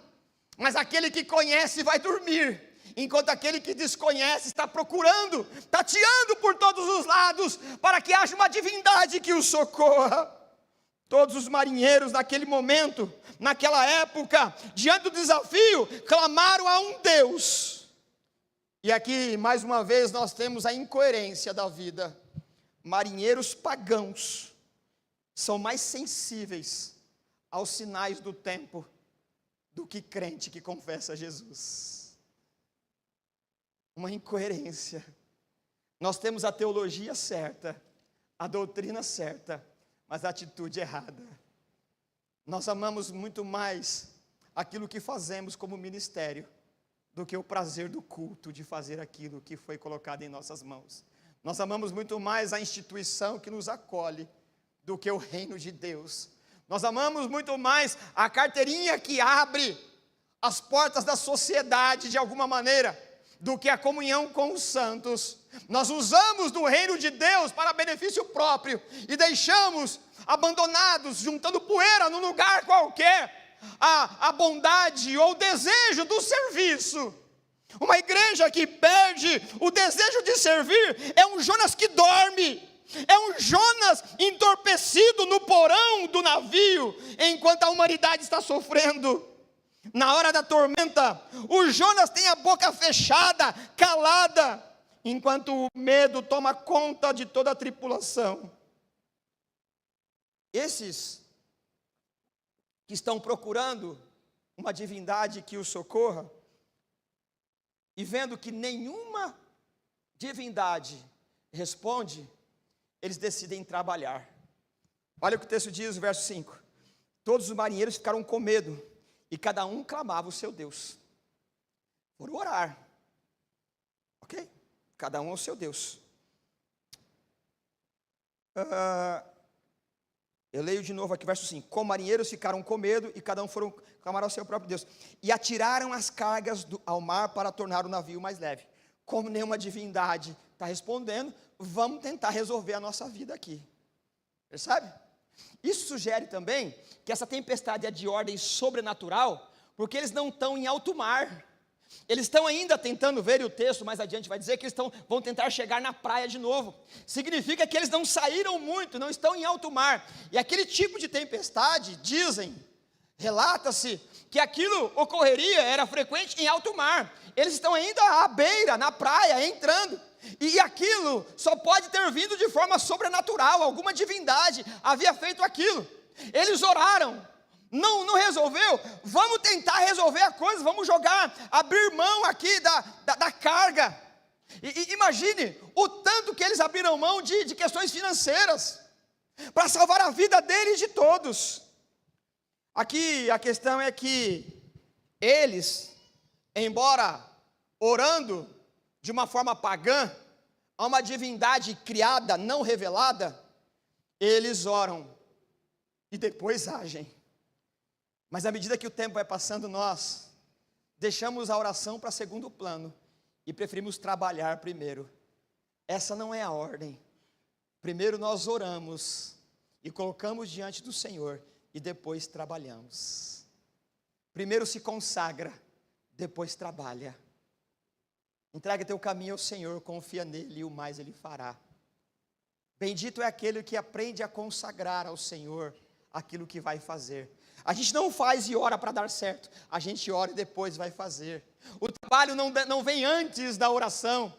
Mas aquele que conhece vai dormir, enquanto aquele que desconhece está procurando, tateando por todos os lados, para que haja uma divindade que o socorra. Todos os marinheiros naquele momento, naquela época, diante do desafio, clamaram a um Deus. E aqui, mais uma vez, nós temos a incoerência da vida. Marinheiros pagãos são mais sensíveis aos sinais do tempo do que crente que confessa Jesus. Uma incoerência. Nós temos a teologia certa, a doutrina certa, mas a atitude errada. Nós amamos muito mais aquilo que fazemos como ministério do que o prazer do culto de fazer aquilo que foi colocado em nossas mãos. Nós amamos muito mais a instituição que nos acolhe do que o reino de Deus. Nós amamos muito mais a carteirinha que abre as portas da sociedade de alguma maneira do que a comunhão com os santos. Nós usamos do reino de Deus para benefício próprio e deixamos abandonados, juntando poeira num lugar qualquer, a bondade ou o desejo do serviço. Uma igreja que perde o desejo de servir é um Jonas que dorme, é um Jonas entorpecido no porão do navio, enquanto a humanidade está sofrendo. Na hora da tormenta, o Jonas tem a boca fechada, calada, enquanto o medo toma conta de toda a tripulação. Esses que estão procurando uma divindade que os socorra, e vendo que nenhuma divindade responde, eles decidem trabalhar. Olha o que o texto diz, verso 5. Todos os marinheiros ficaram com medo, e cada um clamava o seu Deus. Foram orar. Ok? Cada um ao seu Deus. Eu leio de novo aqui, verso 5. Como marinheiros ficaram com medo, e cada um foram clamar ao seu próprio Deus. E atiraram as cargas ao mar para tornar o navio mais leve. Como nenhuma divindade está respondendo, vamos tentar resolver a nossa vida aqui. Percebe? Isso sugere também que essa tempestade é de ordem sobrenatural, porque eles não estão em alto mar. Eles estão ainda tentando ver, e o texto mais adiante vai dizer que eles vão tentar chegar na praia de novo. Significa que eles não saíram muito, não estão em alto mar. E aquele tipo de tempestade, relata-se que aquilo ocorreria, era frequente em alto mar. Eles estão ainda à beira, na praia, entrando. E aquilo só pode ter vindo de forma sobrenatural, alguma divindade havia feito aquilo. Eles oraram, não resolveu, vamos tentar resolver a coisa, vamos abrir mão aqui da carga. E imagine o tanto que eles abriram mão de questões financeiras, para salvar a vida deles e de todos. Aqui a questão é que eles, embora orando de uma forma pagã, a uma divindade criada, não revelada, eles oram e depois agem. Mas à medida que o tempo vai passando, nós deixamos a oração para segundo plano e preferimos trabalhar primeiro. Essa não é a ordem. Primeiro nós oramos e colocamos diante do Senhor e depois trabalhamos. Primeiro se consagra, depois trabalha. Entrega teu caminho ao Senhor, confia nele e o mais ele fará. Bendito é aquele que aprende a consagrar ao Senhor aquilo que vai fazer. A gente não faz e ora para dar certo, a gente ora e depois vai fazer. O trabalho não vem antes da oração.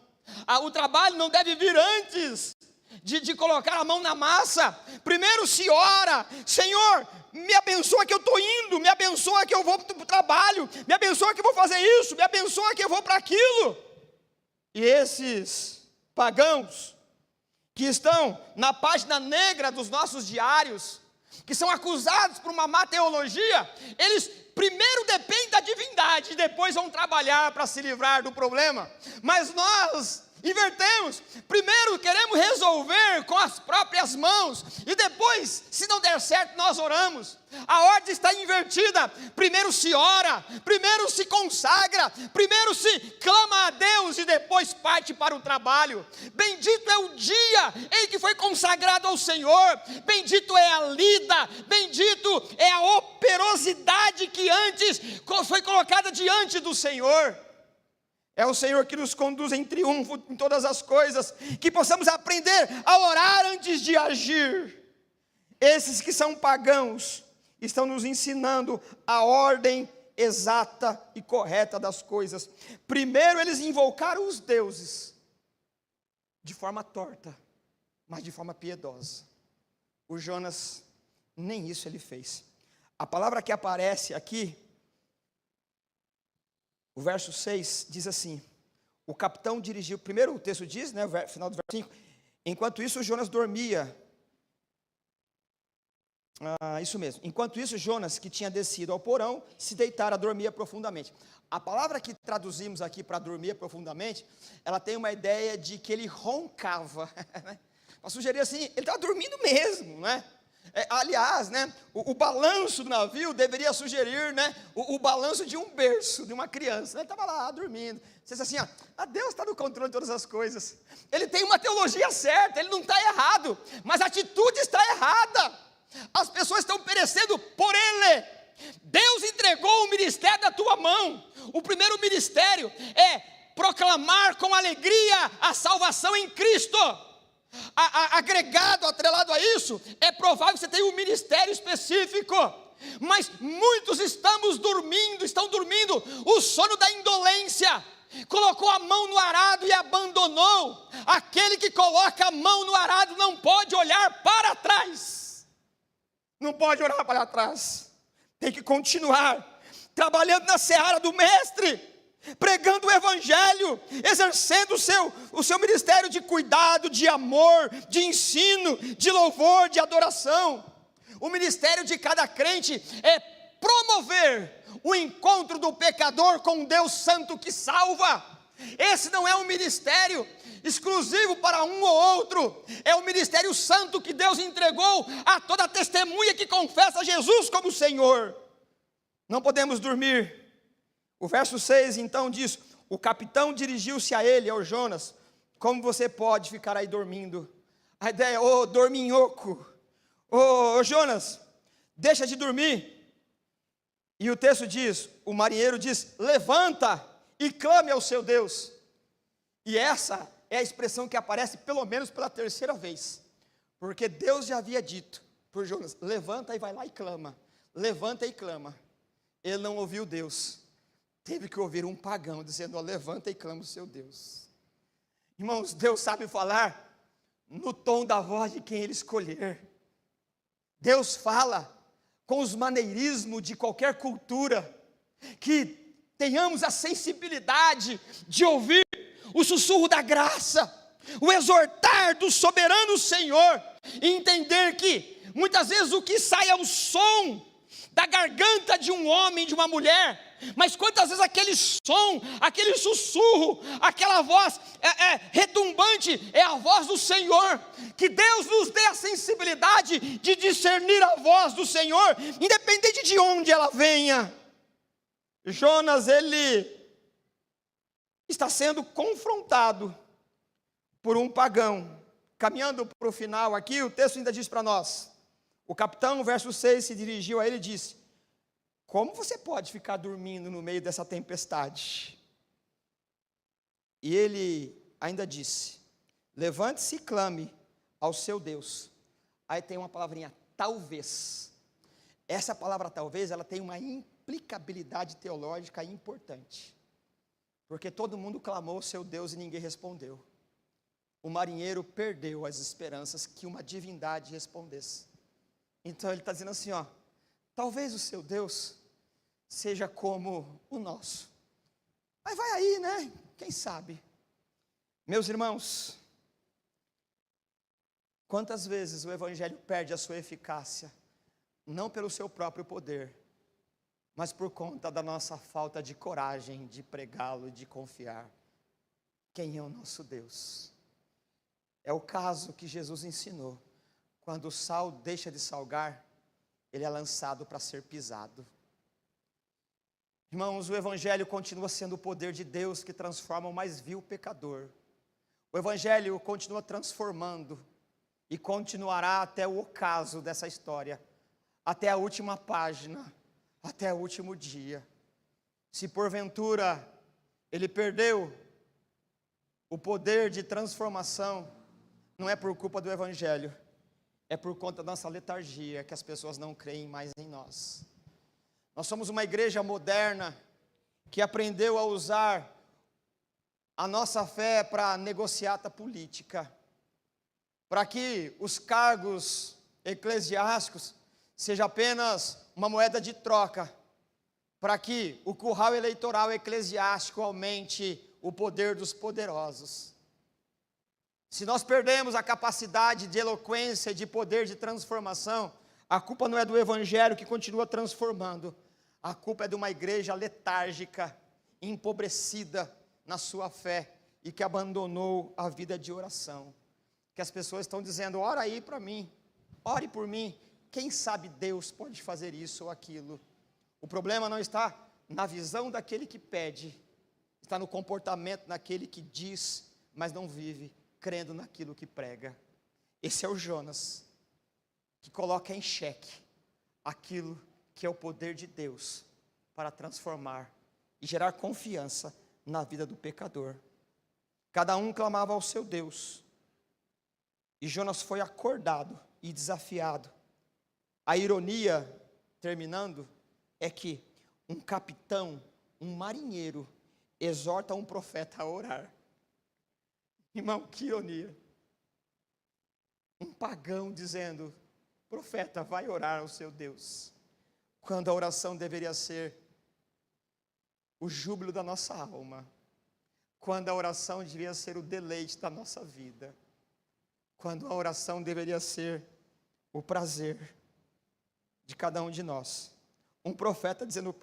O trabalho não deve vir antes de colocar a mão na massa. Primeiro se ora: Senhor, me abençoa que eu estou indo, me abençoa que eu vou para o trabalho, me abençoa que eu vou fazer isso, me abençoa que eu vou para aquilo. E esses pagãos que estão na página negra dos nossos diários, que são acusados por uma má teologia, eles primeiro dependem da divindade, e depois vão trabalhar para se livrar do problema. Mas nós invertemos, primeiro queremos resolver com as próprias mãos, e depois, se não der certo, nós oramos. A ordem está invertida. Primeiro se ora, primeiro se consagra, primeiro se clama a Deus e depois parte para o trabalho. Bendito é o dia em que foi consagrado ao Senhor, bendito é a lida, bendito é a operosidade que antes foi colocada diante do Senhor. É o Senhor que nos conduz em triunfo em todas as coisas, que possamos aprender a orar antes de agir. Esses que são pagãos estão nos ensinando a ordem exata e correta das coisas. Primeiro eles invocaram os deuses de forma torta, mas de forma piedosa. O Jonas, nem isso ele fez. A palavra que aparece aqui, o verso 6 diz assim: o capitão dirigiu, primeiro o texto diz, né, o final do verso 5, enquanto isso Jonas dormia. Isso mesmo, enquanto isso Jonas, que tinha descido ao porão, se deitara, dormia profundamente. A palavra que traduzimos aqui para dormir profundamente, ela tem uma ideia de que ele roncava, né? Para sugerir assim, ele estava dormindo mesmo, né? Aliás, né, o balanço do navio deveria sugerir, né, o balanço de um berço, de uma criança. Ele estava lá dormindo. Você diz assim: Deus está no controle de todas as coisas. Ele tem uma teologia certa, ele não está errado, mas a atitude está errada. As pessoas estão perecendo por ele. Deus entregou o ministério na tua mão. O primeiro ministério é proclamar com alegria a salvação em Cristo. Agregado, atrelado a isso, é provável que você tenha um ministério específico. mas muitos estão dormindo o sono da indolência. Colocou a mão no arado e abandonou. Aquele que coloca a mão no arado não pode olhar para trás. Não pode olhar para trás. Tem que continuar trabalhando na seara do mestre, pregando o evangelho, exercendo o seu ministério de cuidado, de amor, de ensino, de louvor, de adoração. O ministério de cada crente é promover o encontro do pecador com um Deus santo que salva. Esse não é um ministério exclusivo para um ou outro, é o ministério santo que Deus entregou a toda testemunha que confessa Jesus como Senhor. Não podemos dormir. O verso 6 então diz: o capitão dirigiu-se a ele, ao Jonas: como você pode ficar aí dormindo? A ideia é: ô dorminhoco, ô Jonas, deixa de dormir. E o texto diz, o marinheiro diz: levanta e clame ao seu Deus. E essa é a expressão que aparece pelo menos pela terceira vez, porque Deus já havia dito por Jonas: levanta e vai lá e clama, levanta e clama. Ele não ouviu Deus, teve que ouvir um pagão dizendo: levanta e clama o seu Deus. Irmãos, Deus sabe falar no tom da voz de quem Ele escolher. Deus fala com os maneirismos de qualquer cultura, que tenhamos a sensibilidade de ouvir o sussurro da graça, o exortar do soberano Senhor, e entender que muitas vezes o que sai é o som da garganta de um homem, de uma mulher, mas quantas vezes aquele som, aquele sussurro, aquela voz retumbante é a voz do Senhor. Que Deus nos dê a sensibilidade de discernir a voz do Senhor, independente de onde ela venha. Jonas, ele está sendo confrontado por um pagão. Caminhando para o final aqui, o texto ainda diz para nós: o capitão, verso 6, se dirigiu a ele e disse: como você pode ficar dormindo no meio dessa tempestade? E ele ainda disse: levante-se e clame ao seu Deus. Aí tem uma palavrinha, talvez. Essa palavra talvez, ela tem uma implicabilidade teológica importante, porque todo mundo clamou ao seu Deus e ninguém respondeu. O marinheiro perdeu as esperanças que uma divindade respondesse. Então ele está dizendo assim, ó: talvez o seu Deus seja como o nosso. Mas vai aí, né? Quem sabe? Meus irmãos, quantas vezes o evangelho perde a sua eficácia, não pelo seu próprio poder, mas por conta da nossa falta de coragem de pregá-lo, de confiar. Quem é o nosso Deus? É o caso que Jesus ensinou. Quando o sal deixa de salgar, ele é lançado para ser pisado. Irmãos, o evangelho continua sendo o poder de Deus que transforma o mais vil pecador. O evangelho continua transformando e continuará até o ocaso dessa história, até a última página, até o último dia. Se porventura ele perdeu o poder de transformação, não é por culpa do evangelho, é por conta da nossa letargia que as pessoas não creem mais em nós. Nós somos uma igreja moderna que aprendeu a usar a nossa fé para negociata política, para que os cargos eclesiásticos sejam apenas uma moeda de troca, para que o curral eleitoral eclesiástico aumente o poder dos poderosos. Se nós perdemos a capacidade de eloquência, de poder de transformação, a culpa não é do evangelho que continua transformando, a culpa é de uma igreja letárgica, empobrecida na sua fé e que abandonou a vida de oração. Que as pessoas estão dizendo: ora aí para mim, ore por mim, quem sabe Deus pode fazer isso ou aquilo. O problema não está na visão daquele que pede, está no comportamento daquele que diz, mas não vive crendo naquilo que prega. Esse é o Jonas, que coloca em xeque aquilo que é o poder de Deus para transformar e gerar confiança na vida do pecador. Cada um clamava ao seu Deus, e Jonas foi acordado e desafiado. A ironia terminando, é que um capitão, um marinheiro, exorta um profeta a orar. Irmão, que ironia. Um pagão dizendo: profeta, vai orar ao seu Deus. Quando a oração deveria ser o júbilo da nossa alma. Quando a oração deveria ser o deleite da nossa vida. Quando a oração deveria ser o prazer de cada um de nós. Um profeta dizendo,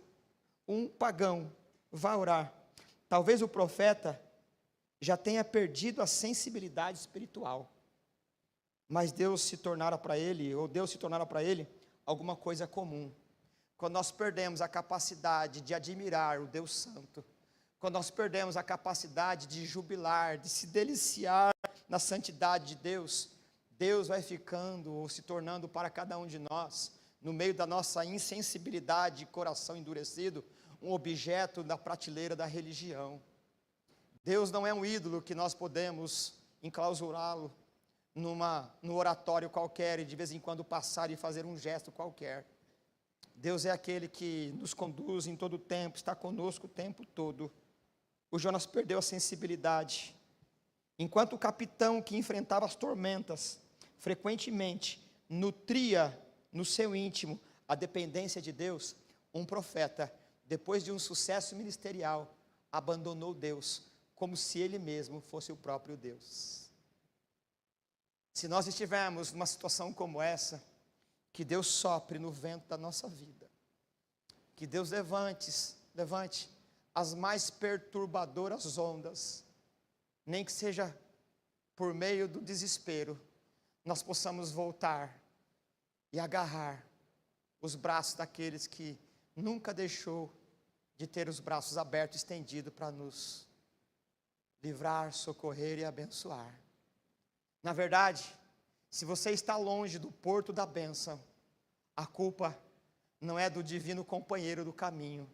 um pagão, vá orar. Talvez o profeta já tenha perdido a sensibilidade espiritual. Mas Deus se tornara para ele, ou Deus se tornara para ele, alguma coisa comum. Quando nós perdemos a capacidade de admirar o Deus Santo, quando nós perdemos a capacidade de jubilar, de se deliciar na santidade de Deus, Deus vai ficando ou se tornando para cada um de nós, no meio da nossa insensibilidade e coração endurecido, um objeto da prateleira da religião. Deus não é um ídolo que nós podemos enclausurá-lo no oratório qualquer e de vez em quando passar e fazer um gesto qualquer. Deus é aquele que nos conduz em todo o tempo, está conosco o tempo todo. O Jonas perdeu a sensibilidade. Enquanto o capitão que enfrentava as tormentas, frequentemente nutria no seu íntimo a dependência de Deus, um profeta, depois de um sucesso ministerial, abandonou Deus, como se ele mesmo fosse o próprio Deus. Se nós estivermos numa situação como essa, que Deus sopre no vento da nossa vida, que Deus levante as mais perturbadoras ondas, nem que seja por meio do desespero, nós possamos voltar e agarrar os braços daqueles que nunca deixou de ter os braços abertos, estendidos para nos livrar, socorrer e abençoar. Na verdade, se você está longe do porto da bênção, a culpa não é do divino companheiro do caminho,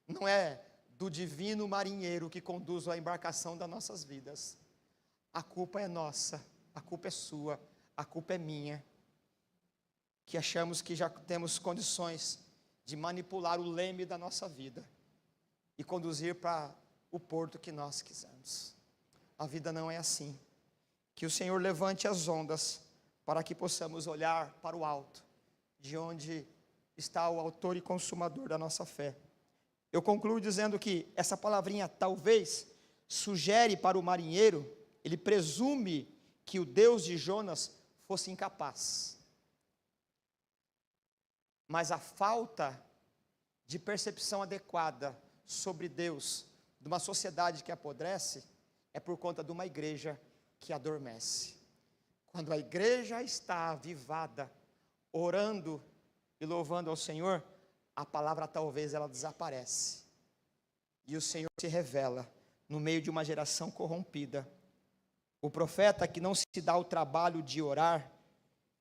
não é do divino marinheiro que conduz a embarcação das nossas vidas. A culpa é nossa, a culpa é sua, a culpa é minha, que achamos que já temos condições de manipular o leme da nossa vida e conduzir para o porto que nós quisermos. A vida não é assim. Que o Senhor levante as ondas para que possamos olhar para o alto, de onde está o autor e consumador da nossa fé. Eu concluo dizendo que essa palavrinha talvez sugere para o marinheiro, ele presume que o Deus de Jonas fosse incapaz. Mas a falta de percepção adequada sobre Deus, de uma sociedade que apodrece, é por conta de uma igreja que adormece. Quando a igreja está avivada, orando e louvando ao Senhor, a palavra talvez ela desaparece. E o Senhor se revela no meio de uma geração corrompida. O profeta que não se dá o trabalho de orar,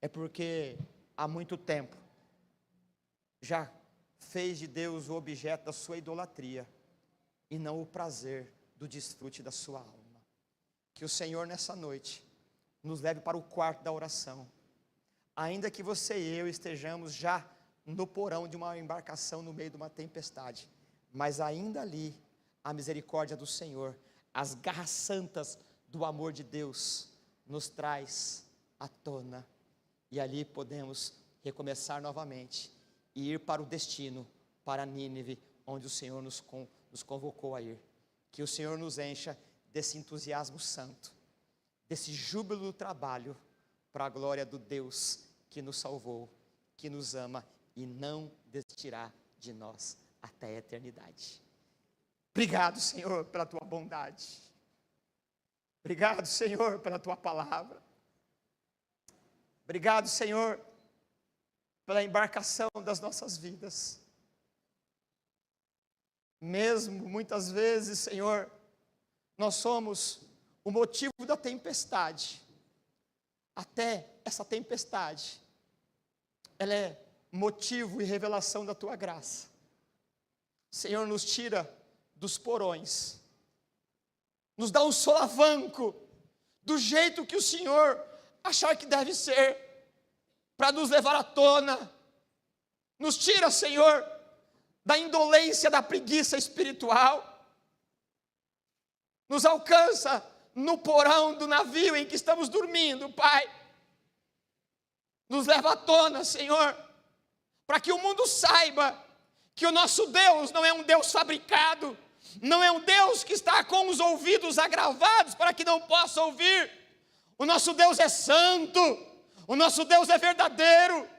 é porque há muito tempo já fez de Deus o objeto da sua idolatria, e não o prazer do desfrute da sua alma. Que o Senhor nessa noite nos leve para o quarto da oração, ainda que você e eu estejamos já no porão de uma embarcação no meio de uma tempestade, mas ainda ali a misericórdia do Senhor, as garras santas do amor de Deus nos traz à tona, e ali podemos recomeçar novamente e ir para o destino, para Nínive, onde o Senhor nos convocou a ir. Que o Senhor nos encha desse entusiasmo santo, desse júbilo do trabalho, para a glória do Deus que nos salvou, que nos ama e não desistirá de nós até a eternidade. Obrigado, Senhor, pela tua bondade. Obrigado, Senhor, pela tua palavra. Obrigado, Senhor, pela embarcação das nossas vidas. Mesmo muitas vezes, Senhor, nós somos o motivo da tempestade. Até essa tempestade, ela é motivo e revelação da tua graça. Senhor, nos tira dos porões, nos dá um solavanco do jeito que o Senhor achar que deve ser, para nos levar à tona, Nos tira, Senhor, da indolência, da preguiça espiritual. Nos alcança no porão do navio em que estamos dormindo, Pai. Nos leva à tona, Senhor, para que o mundo saiba que o nosso Deus não é um Deus fabricado, não é um Deus que está com os ouvidos agravados para que não possa ouvir. O nosso Deus é santo, o nosso Deus é verdadeiro.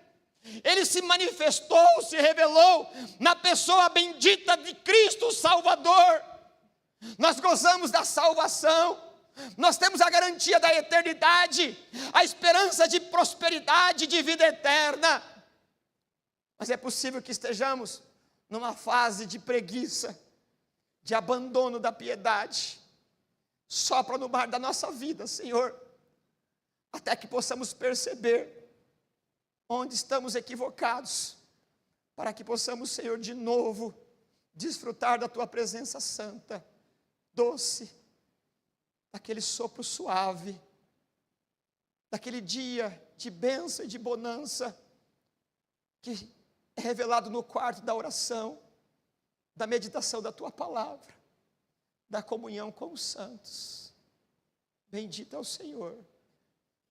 Ele se manifestou, se revelou na pessoa bendita de Cristo Salvador. Nós gozamos da salvação, nós temos a garantia da eternidade, a esperança de prosperidade, de vida eterna. Mas é possível que estejamos numa fase de preguiça, de abandono da piedade. Sopra no mar da nossa vida, Senhor, até que possamos perceber onde estamos equivocados, para que possamos, Senhor, de novo desfrutar da Tua presença santa, doce, daquele sopro suave, daquele dia de bênção e de bonança, que é revelado no quarto da oração, da meditação da Tua palavra, da comunhão com os santos. Bendito é o Senhor,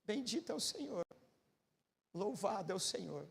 bendito é o Senhor, louvado é o Senhor.